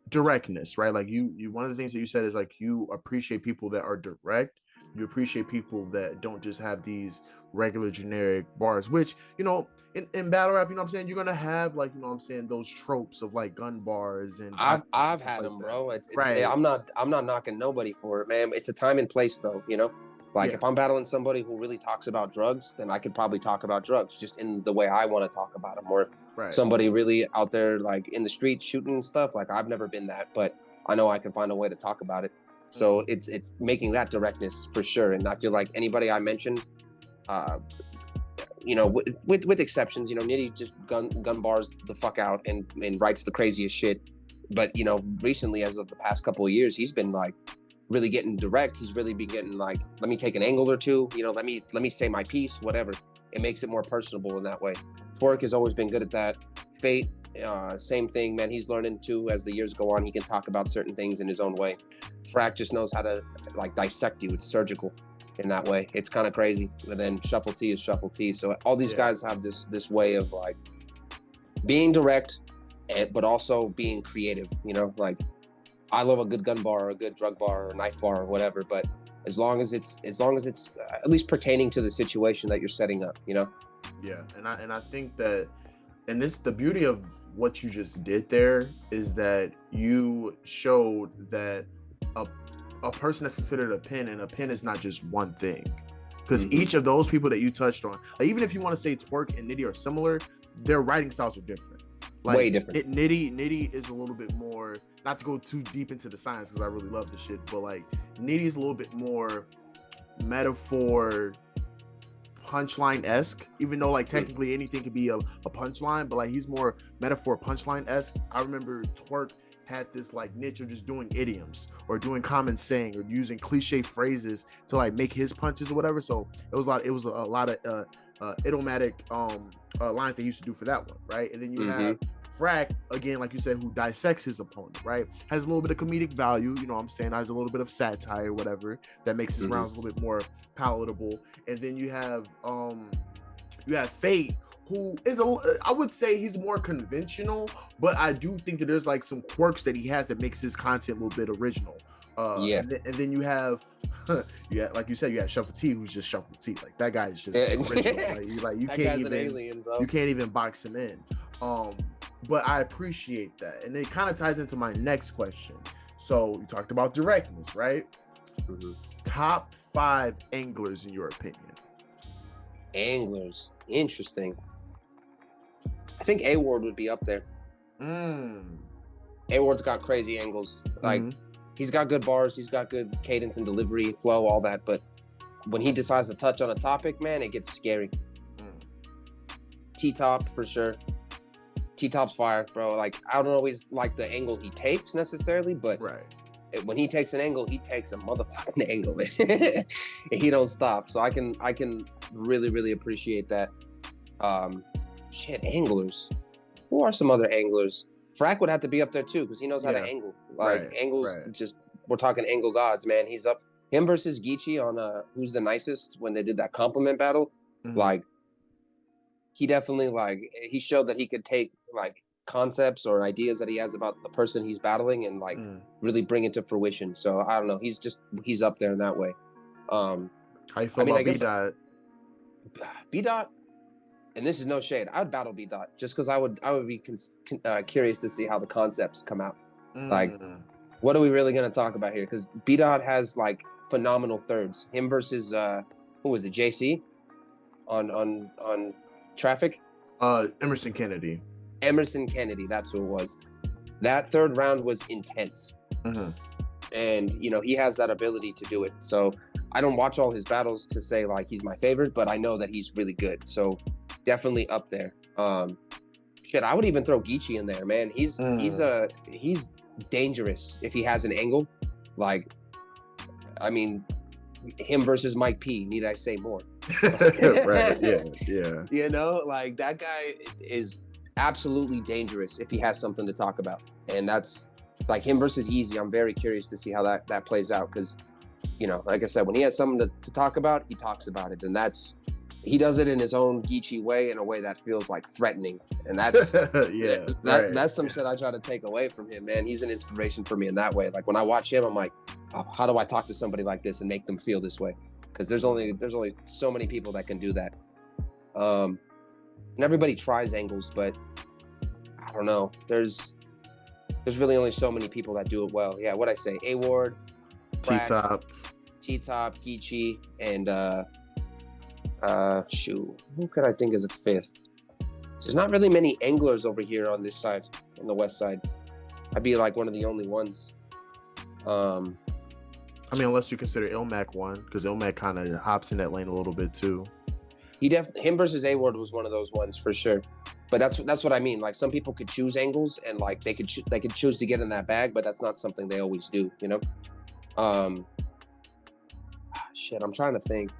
directness, right? Like you one of the things that you said is like you appreciate people that are direct. You appreciate people that don't just have these regular generic bars, which, you know, in battle rap, you know what I'm saying, you're gonna have, like, you know what I'm saying, those tropes of like gun bars and I've had like them, that. bro. It's Right. I'm not knocking nobody for it, man. It's a time and place, though. You know, like Yeah. if I'm battling somebody who really talks about drugs, then I could probably talk about drugs just in the way I want to talk about them. Or if Right. somebody really out there like in the street shooting and stuff, like I've never been that, but I know I can find a way to talk about it. So it's making that directness for sure. And I feel like anybody I mentioned, you know, with exceptions, you know, Nitty just gun bars the fuck out and writes the craziest shit. But, you know, recently, as of the past couple of years, he's been like really getting direct. He's really been getting like, let me take an angle or two, you know, let me say my piece, whatever. It makes it more personable in that way. Fork has always been good at that. F.AT.E, same thing, man. He's learning too as the years go on. He can talk about certain things in his own way. Frack just knows how to like dissect you. It's surgical in that way. It's kind of crazy. And then Shuffle T is Shuffle T. So all these guys have this way of like being direct, but also being creative. You know, like I love a good gun bar or a good drug bar or a knife bar or whatever. But as long as it's at least pertaining to the situation that you're setting up, you know. Yeah, and I think that, and this, the beauty of what you just did there is that you showed that a person that's considered a pen, and a pen is not just one thing, because each of those people that you touched on, like, even if you want to say Twerk and Nitty are similar, their writing styles are different. Like, way different. Nitty is a little bit more, not to go too deep into the science because I really love the shit, but like Nitty is a little bit more metaphor punchline-esque, even though like technically anything could be a punchline, but like he's more metaphor punchline-esque. I remember Twerk had this like niche of just doing idioms or doing common saying or using cliche phrases to like make his punches or whatever. So it was a lot of idiomatic lines they used to do for that one, right? And then you have Frack, again, like you said, who dissects his opponent, right? Has a little bit of comedic value, you know what I'm saying? Has a little bit of satire, whatever, that makes his rounds a little bit more palatable. And then you have F.AT.E, who is I would say he's more conventional, but I do think that there's like some quirks that he has that makes his content a little bit original. And then you have, like you said, you have Shuffle T, who's just Shuffle T. Like that guy is just original. You can't even, alien, you can't even box him in. But I appreciate that, and it kind of ties into my next question. So you talked about directness, right? Top 5 anglers in your opinion? Anglers, interesting. I think A-Ward would be up there. A-Ward's got crazy angles. Like he's got good bars, he's got good cadence and delivery, flow, all that. But when he decides to touch on a topic, man, it gets scary. T-Top for sure. T-Top's fire, bro. Like I don't always like the angle he takes necessarily, but when he takes an angle, he takes a motherfucking angle, man. And he don't stop. So I can really, really appreciate that. Anglers. Who are some other anglers? Frack would have to be up there too, because he knows how to angle. Like angles, just we're talking angle gods, man. He's up. Him versus Geechee on Who's the Nicest when they did that compliment battle. Like he definitely he showed that he could take like concepts or ideas that he has about the person he's battling and like really bring it to fruition. So I don't know. He's up there in that way. How you feel about B-Dot? B-Dot, and this is no shade, I'd battle B-Dot just because I would be curious to see how the concepts come out. Like, what are we really going to talk about here? Because B-Dot has like phenomenal thirds. Him versus who was it? JC on Traffic. Emerson Kennedy. That's who it was. That third round was intense. And you know, he has that ability to do it. So I don't watch all his battles to say like he's my favorite, but I know that he's really good. So definitely up there. I would even throw Geechee in there, man. He's dangerous if he has an angle. Like, I mean, him versus Mike P, need I say more? Right, yeah. You know, like that guy is absolutely dangerous if he has something to talk about. And that's like him versus Easy. I'm very curious to see how that plays out, because, you know, like I said, when he has something to talk about, he talks about it. And that's he does it in his own Geechee way, in a way that feels like threatening, and that's that's some shit I try to take away from him, man. He's an inspiration for me in that way. Like when I watch him, I'm like, oh, how do I talk to somebody like this and make them feel this way? Because there's only so many people that can do that. And everybody tries angles, but I don't know. There's really only so many people that do it well. Yeah, what'd I say? A-Ward, T-Top, Geechee, and who could I think is a fifth? There's not really many anglers over here on this side, on the west side. I'd be like one of the only ones. I mean, unless you consider Ilmac one, because Ilmac kind of hops in that lane a little bit too. Him versus A-Ward was one of those ones for sure. But that's what I mean. Like some people could choose angles and like they could choose to get in that bag, but that's not something they always do, you know? Shit, I'm trying to think.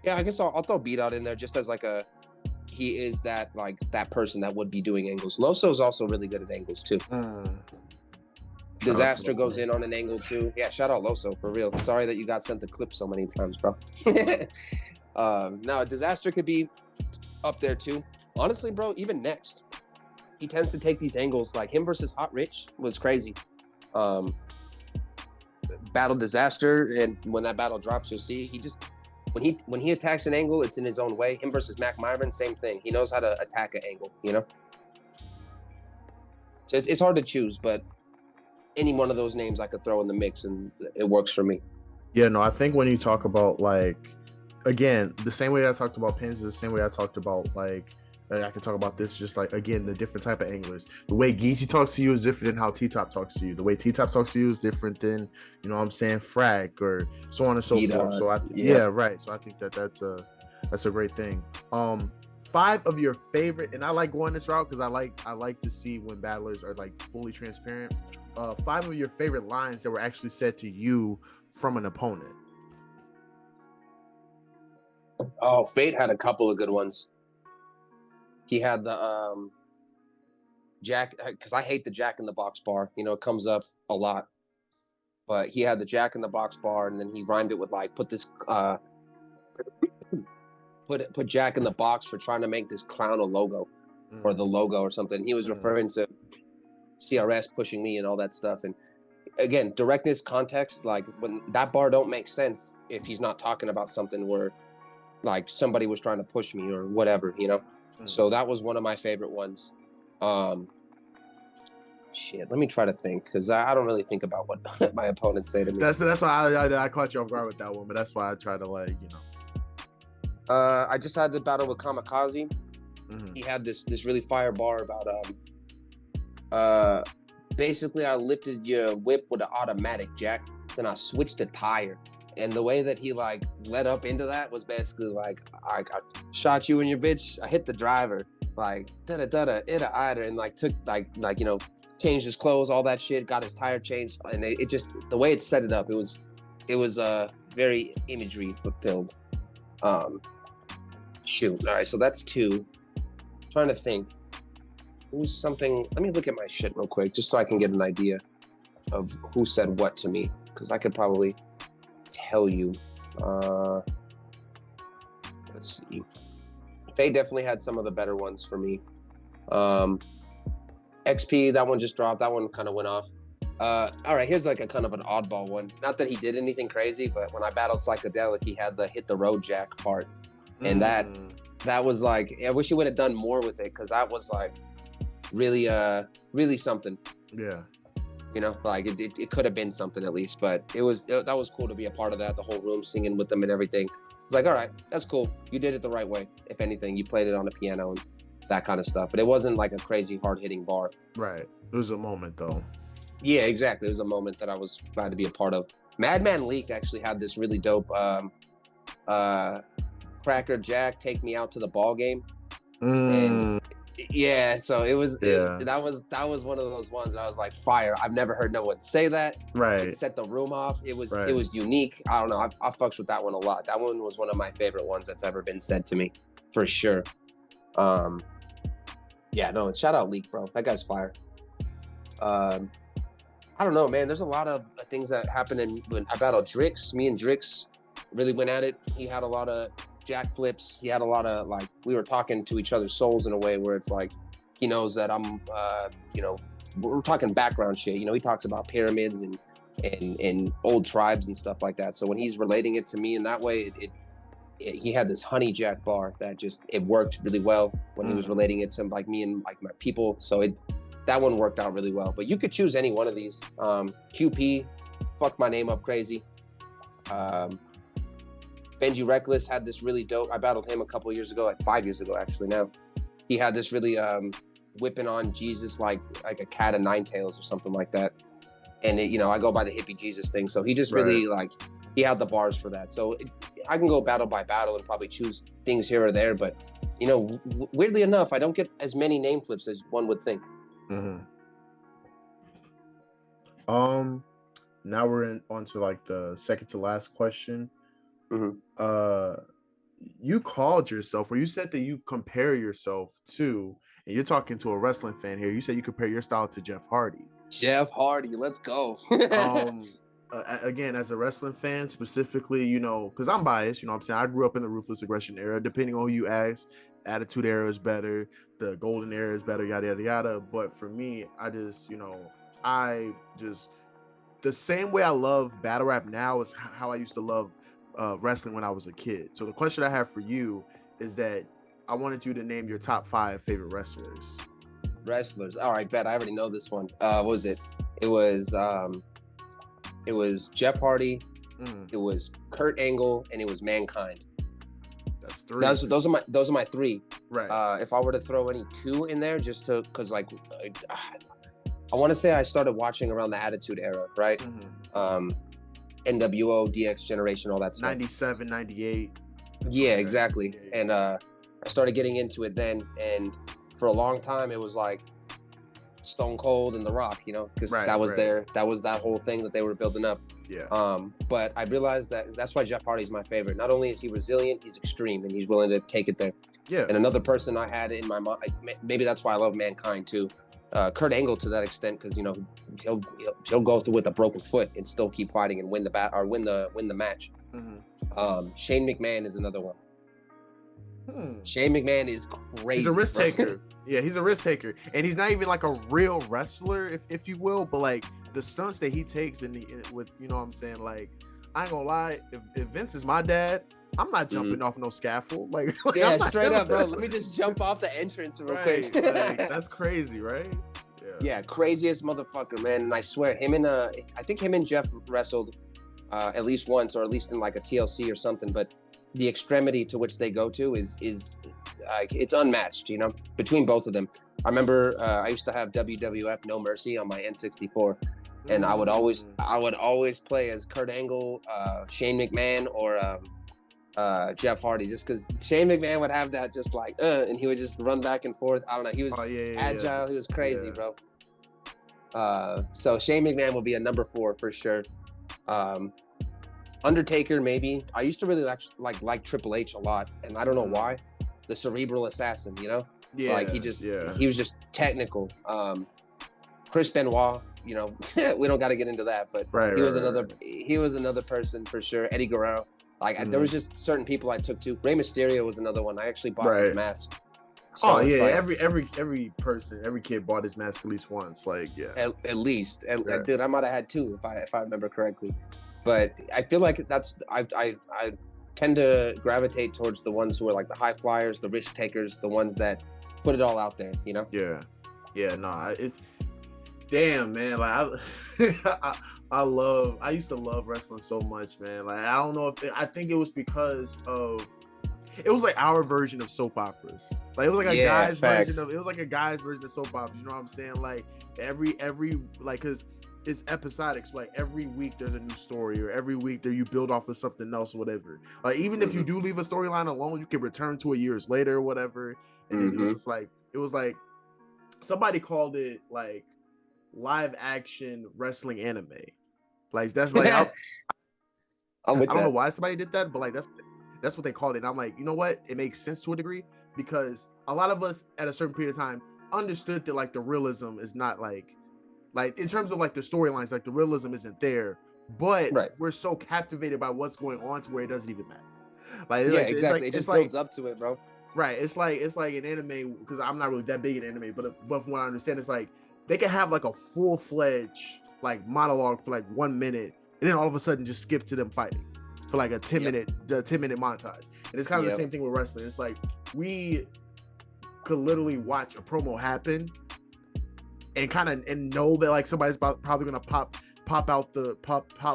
Yeah, I guess I'll throw B-Dot in there just as like he is that person that would be doing angles. Loso's also really good at angles too. Disaster goes in on an angle too. Yeah, shout out Loso for real. Sorry that you got sent the clip so many times, bro. No, Disaster could be up there too. Honestly, bro, even next, he tends to take these angles. Like him versus Hot Rich was crazy. Battle Disaster, and when that battle drops, you'll see he just when he attacks an angle, it's in his own way. Him versus Mac Myron, same thing. He knows how to attack an angle, you know. So it's hard to choose, but any one of those names I could throw in the mix, and it works for me. Yeah, no, I think when you talk about like, again, the same way I talked about pins is the same way I talked about like. I can talk about this just like, again, the different type of anglers. The way Geechee talks to you is different than how T-Top talks to you. The way T-Top talks to you is different than, you know what I'm saying, Frack or so on and so forth. So yeah, right. So I think that's a great thing. 5 of your favorite, and I like going this route because I like to see when battlers are like fully transparent. 5 of your favorite lines that were actually said to you from an opponent. Oh, F.AT.E had a couple of good ones. He had the Jaq, because I hate the Jaq in the Box bar. You know, it comes up a lot. But he had the Jaq in the Box bar, and then he rhymed it with like put Jaq in the box for trying to make this clown a logo, or the logo or something. He was referring to CRS pushing me and all that stuff. And again, directness, context, like when that bar don't make sense if he's not talking about something where like somebody was trying to push me or whatever, you know. So that was one of my favorite ones. Shit, let me try to think, because I don't really think about what my opponents say to me. That's why I caught you off guard with that one, but that's why I try to like, you know. I just had the battle with Kamikaze. He had this really fire bar about basically I lifted your whip with an automatic, Jaq, then I switched to tire. And the way that he like led up into that was basically like, I shot you and your bitch. I hit the driver, like and like took like you know, changed his clothes, all that shit, got his tire changed, and it just the way it set it up, it was very imagery fulfilled. Shoot, all right, so that's 2. I'm trying to think, who's something. Let me look at my shit real quick, just so I can get an idea of who said what to me, because I could probably tell you. Let's see. F.AT.E definitely had some of the better ones for me. XP, that one just dropped. That one kind of went off. All right, here's like a kind of an oddball one. Not that he did anything crazy, but when I battled Psychedelic, he had the hit the road Jaq part, and that was like, I wish he would have done more with it, because that was like really something. Yeah. You know, like it could have been something at least, but that was cool to be a part of that. The whole room singing with them and everything. It's like, all right, that's cool. You did it the right way. If anything, you played it on the piano and that kind of stuff. But it wasn't like a crazy hard hitting bar. Right. It was a moment though. Yeah, exactly. It was a moment that I was glad to be a part of. Madman Leak actually had this really dope Cracker Jaq take me out to the ball game. And yeah, so that was one of those ones that I was like, fire. I've never heard no one say that. Right. It set the room off. It was unique. I don't know. I fucks with that one a lot. That one was one of my favorite ones that's ever been said to me, for sure. Yeah, no, shout out Leak, bro. That guy's fire. I don't know, man. There's a lot of things that happen when I battled Drix. Me and Drix really went at it. He had a lot of jack flips. He had a lot of like, we were talking to each other's souls in a way where it's like, he knows that I'm, we're talking background shit. He talks about pyramids and old tribes and stuff like that. So when he's relating it to me in that way, he had this honey jack bar that it worked really well when he was relating it to like me and like my people. So that one worked out really well. But you could choose any one of these. QP, fucked my name up crazy. Benji Reckless had this really dope. I battled him a couple years ago, like 5 years ago actually now. He had this really whipping on Jesus like a cat of nine tails or something like that. And I go by the hippie Jesus thing. So he just really like, he had the bars for that. So I can go battle by battle and probably choose things here or there. But, weirdly enough, I don't get as many name flips as one would think. Mm-hmm. Now we're on to like the second to last question. Mm-hmm. You called yourself, or you said that you compare yourself to, and you're talking to a wrestling fan here. You said you compare your style to Jeff Hardy. Jeff Hardy, let's go. Again, as a wrestling fan specifically, because I'm biased, I'm saying I grew up in the Ruthless Aggression era. Depending on who you ask, Attitude Era is better, the Golden Era is better, yada yada yada. But for me, the same way I love battle rap now is how I used to love wrestling when I was a kid. So the question I have for you is that I wanted you to name your top 5 favorite wrestlers. All right, bet I already know this one. What was it? It was Jeff Hardy, it was Kurt Angle, and it was Mankind. That's 3. Those are my 3. Right. If I were to throw any 2 in there, just to because like I want to say I started watching around the Attitude Era, right? NWO, DX Generation, all that stuff. 97, 98. Yeah, exactly. And I started getting into it then, and for a long time it was like Stone Cold and The Rock, because that was that whole thing that they were building up. Yeah. But I realized that's why Jeff Hardy's my favorite. Not only is he resilient, he's extreme, and he's willing to take it there. Yeah. And another person I had in my mind, maybe that's why I love Mankind too. Kurt Angle to that extent, because he'll go through with a broken foot and still keep fighting and win the match. Shane McMahon is another one. Shane McMahon is crazy. He's a risk taker. Yeah, he's a risk taker, and he's not even like a real wrestler, if you will. But like the stunts that he takes with, what I'm saying, like I ain't gonna lie, if Vince is my dad, I'm not jumping off no scaffold. Like yeah, straight up, bro. Let me just jump off the entrance real quick. Like, that's crazy, right? Yeah, craziest motherfucker, man. And I swear, I think him and Jeff wrestled at least once, or at least in like a TLC or something. But the extremity to which they go to is it's unmatched, between both of them. I remember I used to have WWF No Mercy on my N64, and I would always play as Kurt Angle, Shane McMahon, or Jeff Hardy, just because Shane McMahon would have that just like and he would just run back and forth. I don't know, he was agile, he was crazy, bro. So Shane McMahon will be a number 4 for sure. Undertaker, maybe. I used to really like Triple H a lot, and I don't know why. The cerebral assassin, Yeah, like he was just technical. Chris Benoit, we don't got to get into that, but he was another person for sure. Eddie Guerrero. Like there was just certain people I took to. Rey Mysterio was another one. I actually bought his mask. So every person, every kid bought his mask at least once. Like at least. Dude, I might have had 2 if I remember correctly. But I feel like I tend to gravitate towards the ones who are like the high flyers, the risk takers, the ones that put it all out there. Yeah. No, it's damn, man. Like I used to love wrestling so much, man. Like I don't know I think it was because it was like our version of soap operas. Like it was like a guy's version of soap operas. You know what I'm saying? Like every like, cause it's episodic. So like every week there's a new story, or every week there you build off of something else, or whatever. Like even if you do leave a storyline alone, you can return to it years later or whatever. And it was just like, it was like somebody called it like live action wrestling anime. Like that's like I don't know why somebody did that, but like that's what they called it. And I'm like, you know what? It makes sense to a degree, because a lot of us at a certain period of time understood that like the realism is not like Like in terms of like the storylines, like the realism isn't there, but Right. we're so captivated by what's going on to where it doesn't even matter. Like Yeah, like, exactly. It just builds up to it, bro. Right. It's like an anime, because I'm not really that big in anime, but from what I understand, it's like they can have like a full-fledged like monologue for like 1 minute, and then all of a sudden just skip to them fighting for like a 10-minute montage. And it's kind of the same thing with wrestling. It's like we could literally watch a promo happen and know that like somebody's probably gonna pop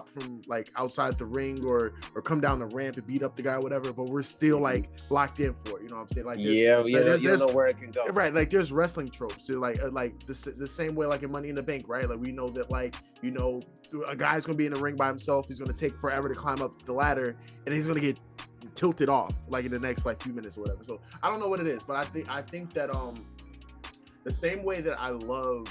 from like outside the ring or come down the ramp and beat up the guy or whatever, but we're still like locked in for it. You know what I'm saying? Like you don't know where it can go. Right, like there's wrestling tropes. So like the same way like in Money in the Bank, right? Like we know that like, you know, a guy's gonna be in the ring by himself. He's gonna take forever to climb up the ladder, and he's gonna get tilted off like in the next like few minutes or whatever. So I don't know what it is, but I think that the same way that I love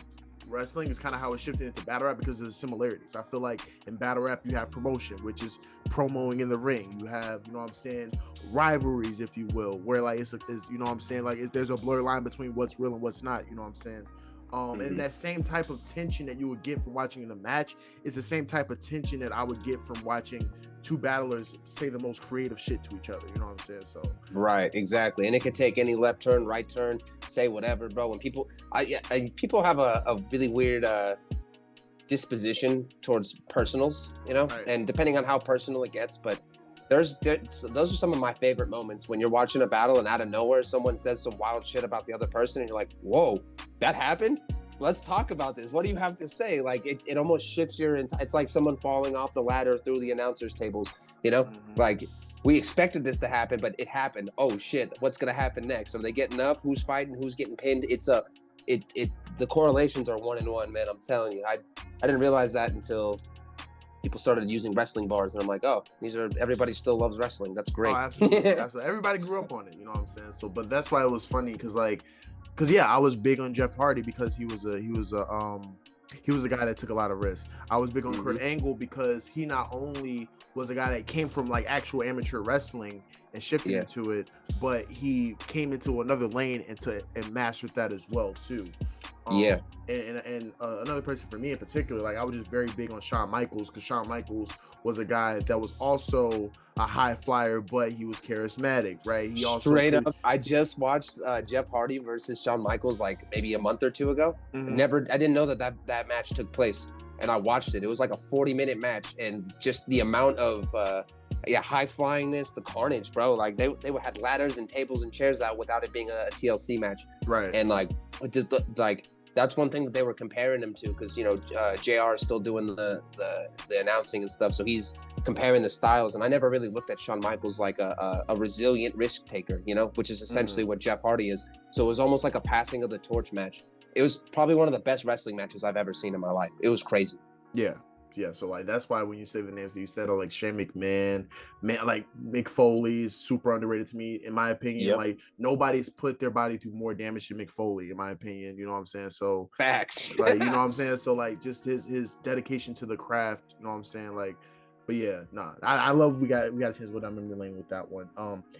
wrestling is kind of how it shifted into battle rap because of the similarities. I feel like in battle rap you have promotion, which is promoing in the ring. You have, you know what I'm saying, rivalries, if you will, where like it's you know what I'm saying, like there's a blurred line between what's real and what's not. You know what I'm saying? And that same type of tension that you would get from watching in a match is the same type of tension that I would get from watching two battlers say the most creative shit to each other. You know what I'm saying? So right, exactly. And it could take any left turn, right turn, say whatever, bro. When people, people have a really weird disposition towards personals, you know, right. And depending on how personal it gets, but those are some of my favorite moments when you're watching a battle and out of nowhere someone says some wild shit about the other person and you're like, whoa, that happened? Let's talk about this. What do you have to say? Like it almost shifts it's like someone falling off the ladder through the announcers tables, you know? Like we expected this to happen, but it happened. Oh shit, what's gonna happen next? Are they getting up? Who's fighting? Who's getting pinned? The correlations are 1 and 1, man. I'm telling you. I didn't realize that until people started using wrestling bars, and I'm like, oh, everybody still loves wrestling. That's great. Oh, absolutely. Absolutely. Everybody grew up on it, you know what I'm saying? So, but that's why it was funny, because I was big on Jeff Hardy because he was a guy that took a lot of risks. I was big on Kurt Angle because he not only was a guy that came from like actual amateur wrestling and shifted into it, but he came into another lane and mastered that as well too. And another person for me in particular, like I was just very big on Shawn Michaels, because Shawn Michaels was a guy that was also a high flyer, but he was charismatic, right? He also straight up. I just watched Jeff Hardy versus Shawn Michaels like maybe a month or two ago. I didn't know that match took place, and I watched it. It was like a 40-minute match, and just the amount of high flyingness, the carnage, bro. Like they had ladders and tables and chairs out without it being a TLC match, right? And like that's one thing that they were comparing him to, because you know JR is still doing the announcing and stuff, so he's comparing the styles. And I never really looked at Shawn Michaels like a resilient risk taker, you know, which is essentially what Jeff Hardy is. So it was almost like a passing of the torch match. It was probably one of the best wrestling matches I've ever seen in my life. It was crazy. Yeah, so like that's why when you say the names that you said, like Shane McMahon, like Mick Foley's super underrated to me, in my opinion. Like nobody's put their body through more damage than Mick Foley, in my opinion. You know what I'm saying? So facts. Like, you know what I'm saying? So like just his dedication to the craft. You know what I'm saying? Like, but yeah, I love we got a chance to go down memory lane with that one.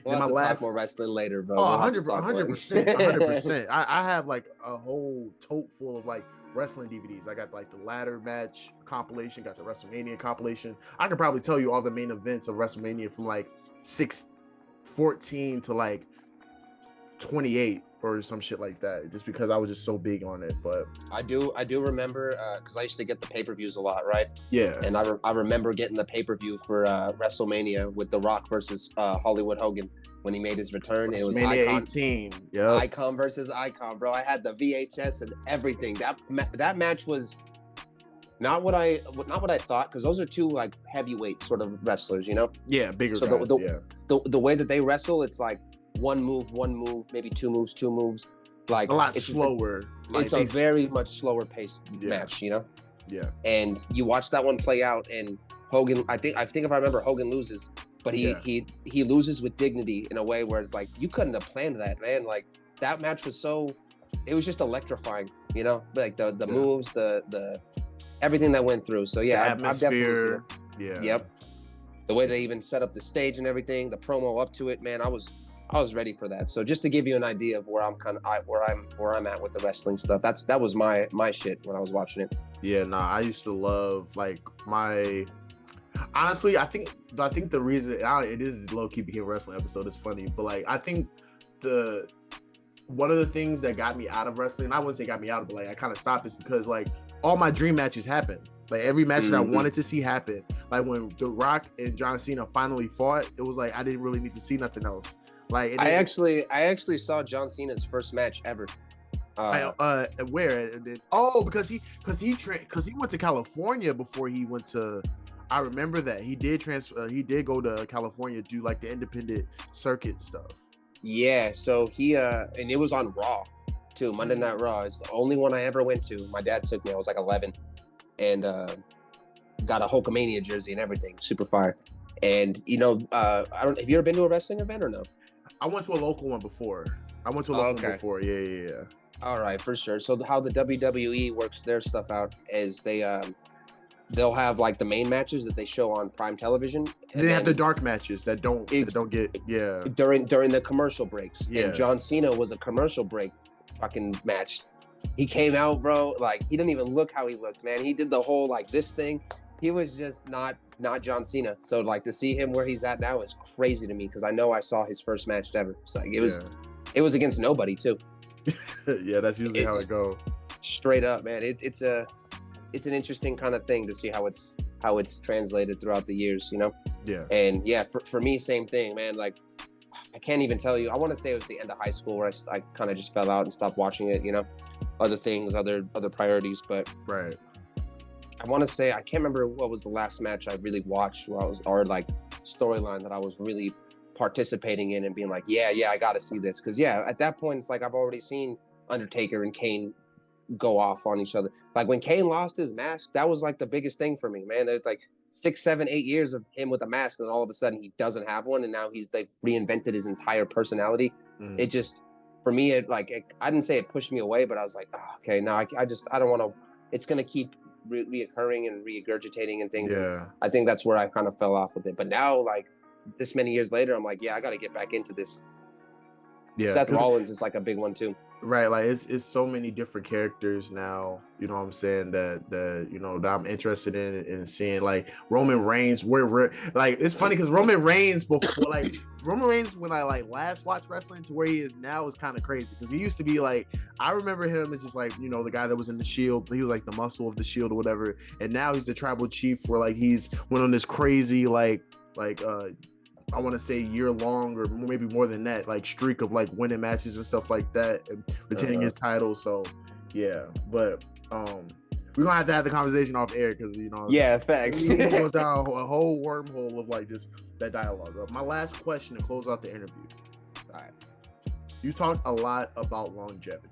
We'll have to talk more wrestling later, bro. 100%. I have like a whole tote full of like wrestling DVDs. I got like the ladder match compilation, got the WrestleMania compilation. I could probably tell you all the main events of WrestleMania from like 6/14 to like 28 or some shit like that, just because I was just so big on it. But I do remember, because I used to get the pay-per-views a lot, right? Yeah. And I remember getting the pay-per-view for WrestleMania with The Rock versus Hollywood Hogan when he made his return. It was Icon 18. Icon versus Icon, bro. I had the VHS and everything. That match was not what I thought, because those are two like heavyweight sort of wrestlers, you know? Yeah, bigger so guys. The way that they wrestle, it's like one move, maybe two moves. Like a lot slower. It's a very much slower paced match, you know? Yeah. And you watch that one play out, and Hogan, I think if I remember, Hogan loses, but he loses with dignity in a way where it's like, you couldn't have planned that, man. Like that match was it was just electrifying, you know? Like the moves, the everything that went through. So yeah, I've definitely seen it. Yeah. Yep. The way they even set up the stage and everything, the promo up to it, man, I was ready for that. So just to give you an idea of where I'm at with the wrestling stuff, that was my shit when I was watching it. Yeah, nah, I used to love like my. Honestly, I think the reason it is low key became a wrestling episode is funny, but like I think the one of the things that got me out of wrestling, and I wouldn't say got me out, but like I kind of stopped, is because like all my dream matches happened. Like every match that I wanted to see happen. Like when The Rock and John Cena finally fought, it was like I didn't really need to see nothing else. Like I actually saw John Cena's first match ever. Where? Oh, because he went to California before he went to. I remember that he did transfer. He did go to California to do like the independent circuit stuff. Yeah, so he and it was on Raw too, Monday Night Raw. It's the only one I ever went to. My dad took me. I was like 11, and got a Hulkamania jersey and everything. Super fire. And you know, I don't. Have you ever been to a wrestling event or no? I went to a local one before. Yeah. All right, for sure. So how the WWE works their stuff out is they'll have like the main matches that they show on prime television. And they have the dark matches that don't get during the commercial breaks. Yeah. And John Cena was a commercial break fucking match. He came out, bro, like he didn't even look how he looked, man. He did the whole like this thing. He was just not John Cena. So like to see him where he's at now is crazy to me because I know I saw his first match ever. So like, it was against nobody too. Yeah, that's usually how it goes. Straight up, man. It's an interesting kind of thing to see how it's translated throughout the years, you know? Yeah. And yeah, for me, same thing, man. Like, I can't even tell you. I want to say it was the end of high school where I kind of just fell out and stopped watching it, you know? Other things, other priorities, but right. I want to say, I can't remember what was the last match I really watched or like storyline that I was really participating in and being like, yeah, I got to see this. Because yeah, at that point, it's like I've already seen Undertaker and Kane go off on each other. Like when Kane lost his mask, that was like the biggest thing for me, man. It's like 6, 7, 8 years of him with a mask, and all of a sudden he doesn't have one, and now they've reinvented his entire personality. It just, for me, I didn't say it pushed me away, but I was like, oh, okay, now I don't want to. It's gonna keep reoccurring and regurgitating and things. Yeah. And I think that's where I kind of fell off with it. But now, like this many years later, I'm like, yeah, I got to get back into this. Yeah. Seth Rollins is like a big one too. Right, like it's so many different characters now, you know what I'm saying, that you know that I'm interested in seeing. Like Roman Reigns, we're like, it's funny because Roman Reigns before, like Roman Reigns when I like last watched wrestling to where he is now is kind of crazy, because he used to be like, I remember him as just like, you know, the guy that was in the Shield. He was like the muscle of the Shield or whatever, and now he's the tribal chief, where like he's went on this crazy like I want to say year-long or maybe more than that, like streak of like winning matches and stuff like that and retaining his title. So yeah, but we're gonna have to have the conversation off air, because you know, yeah, facts. We go down a whole wormhole of like just that dialogue. My last question to close out the interview. All right, you talked a lot about longevity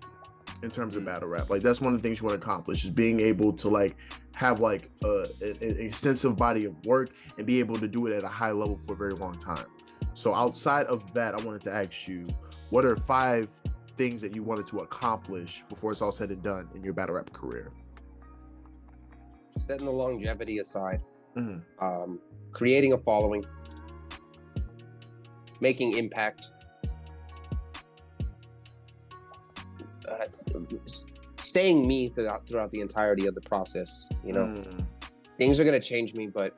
in terms of battle rap. Like that's one of the things you want to accomplish, is being able to like have like an extensive body of work and be able to do it at a high level for a very long time. So outside of that, I wanted to ask you, what are 5 things that you wanted to accomplish before it's all said and done in your battle rap career? Setting the longevity aside, creating a following, making impact, staying me throughout the entirety of the process. You know, things are going to change me, but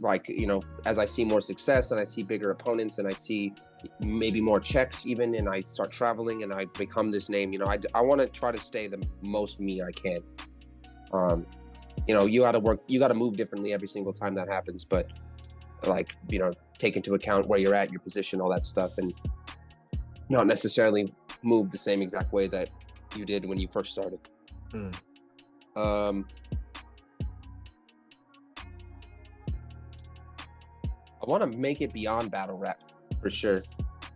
like, you know, as I see more success and I see bigger opponents and I see maybe more checks even, and I start traveling and I become this name, you know, I want to try to stay the most me I can. You know, you got to move differently every single time that happens, but like, you know, take into account where you're at, your position, all that stuff, and not necessarily move the same exact way that you did when you first started. I want to make it beyond battle rap for sure.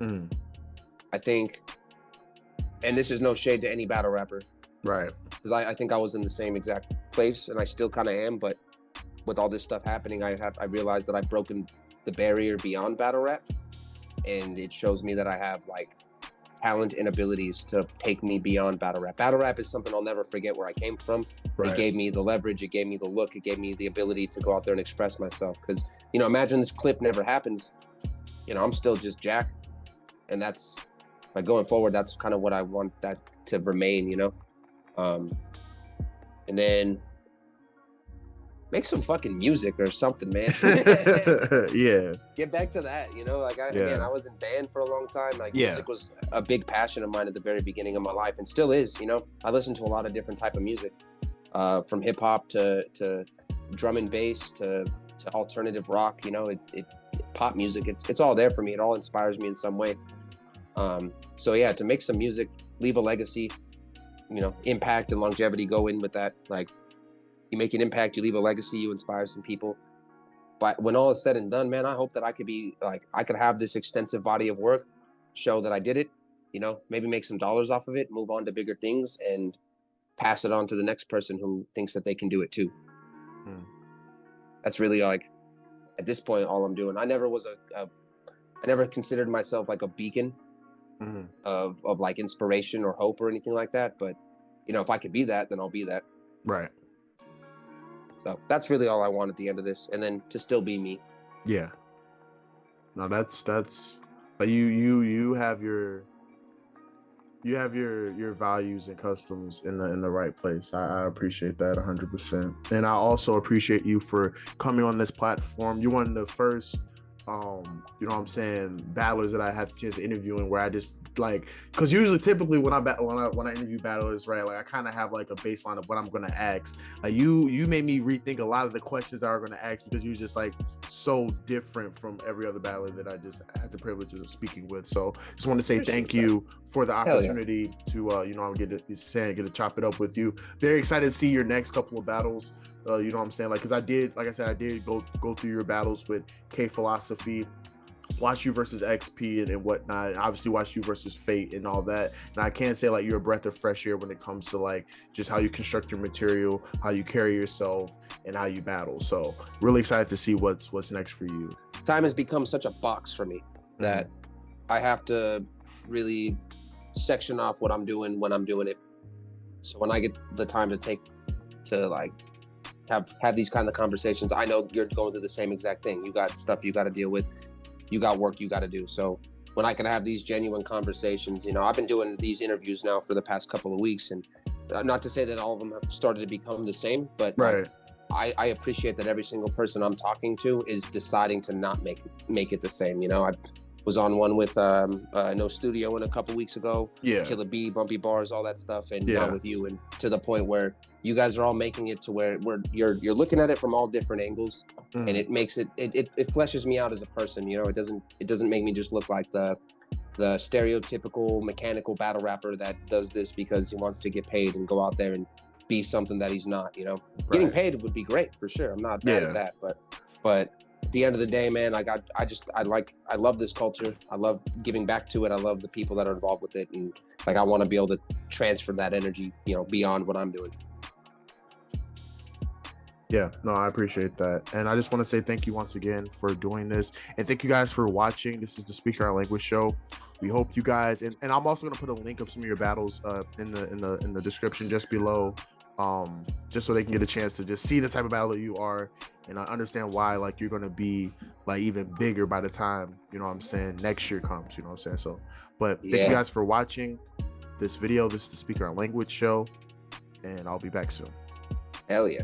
I think, and this is no shade to any battle rapper, right? Because I think I was in the same exact place, and I still kind of am. But with all this stuff happening, I realized that I've broken the barrier beyond battle rap, and it shows me that I have like talent and abilities to take me beyond battle rap. Battle rap is something I'll never forget where I came from. Right. It gave me the leverage, it gave me the look, it gave me the ability to go out there and express myself. Because, you know, imagine this clip never happens. You know, I'm still just Jaq. And that's, like, going forward, that's kind of what I want that to remain, you know? And then make some fucking music or something, man. Yeah. Get back to that, you know, like again, I was in band for a long time. Like music was a big passion of mine at the very beginning of my life, and still is, you know. I listen to a lot of different type of music, from hip hop to drum and bass to alternative rock, you know, it pop music, it's all there for me. It all inspires me in some way. So yeah, to make some music, leave a legacy, you know, impact and longevity go in with that. Like, you make an impact, you leave a legacy, you inspire some people. But when all is said and done, man, I hope that I could have this extensive body of work, show that I did it, you know, maybe make some dollars off of it, move on to bigger things, and pass it on to the next person who thinks that they can do it too. That's really, like, at this point, all I'm doing. I never considered myself like a beacon of like inspiration or hope or anything like that. But, you know, if I could be that, then I'll be that. Right. So that's really all I want at the end of this, and then to still be me. Yeah. No, that's like you have your values and customs in the right place. I appreciate that 100%, and I also appreciate you for coming on this platform. You're one of the first, you know what I'm saying, battlers that I had the chance to interviewing where I just like, because usually typically when I interview battlers, right, like I kind of have like a baseline of what I'm gonna ask. Like you made me rethink a lot of the questions that I was gonna ask, because you're just like so different from every other battler that I just had the privilege of speaking with. So just want to say thank you for the opportunity to you know, get to chop it up with you. Very excited to see your next couple of battles. You know what I'm saying? Like, because I did go through your battles with K Philosophy, watch you versus XP and whatnot, and obviously watch you versus F.AT.E and all that. And I can't say like you're a breath of fresh air when it comes to like just how you construct your material, how you carry yourself, and how you battle. So really excited to see what's next for you. Time has become such a box for me that I have to really section off what I'm doing when I'm doing it. So when I get the time to take to like have these kind of conversations, I know you're going through the same exact thing. You got stuff you got to deal with. You got work you got to do. So when I can have these genuine conversations, you know, I've been doing these interviews now for the past couple of weeks, and not to say that all of them have started to become the same, but right. I appreciate that every single person I'm talking to is deciding to not make it the same. You know, I was on one with No Studio in a couple weeks ago. Yeah. Killer B, Bumpy Bars, all that stuff, and now with you, and to the point where you guys are all making it to where you're looking at it from all different angles, and it makes it fleshes me out as a person. You know, it doesn't make me just look like the stereotypical mechanical battle rapper that does this because he wants to get paid and go out there and be something that he's not. You know, getting paid would be great for sure. I'm not bad at that, but at the end of the day, man, I love this culture. I love giving back to it. I love the people that are involved with it, and like I want to be able to transfer that energy, you know, beyond what I'm doing. Yeah, no, I appreciate that. And I just want to say thank you once again for doing this. And thank you guys for watching. This is the Speak Our Language show. We hope you guys, and I'm also going to put a link of some of your battles in the description just below, just so they can get a chance to just see the type of battler you are, and I understand why like you're going to be like even bigger by the time, you know what I'm saying, next year comes, you know what I'm saying? So, but thank you guys for watching this video. This is the Speak Our Language show, and I'll be back soon. Hell yeah.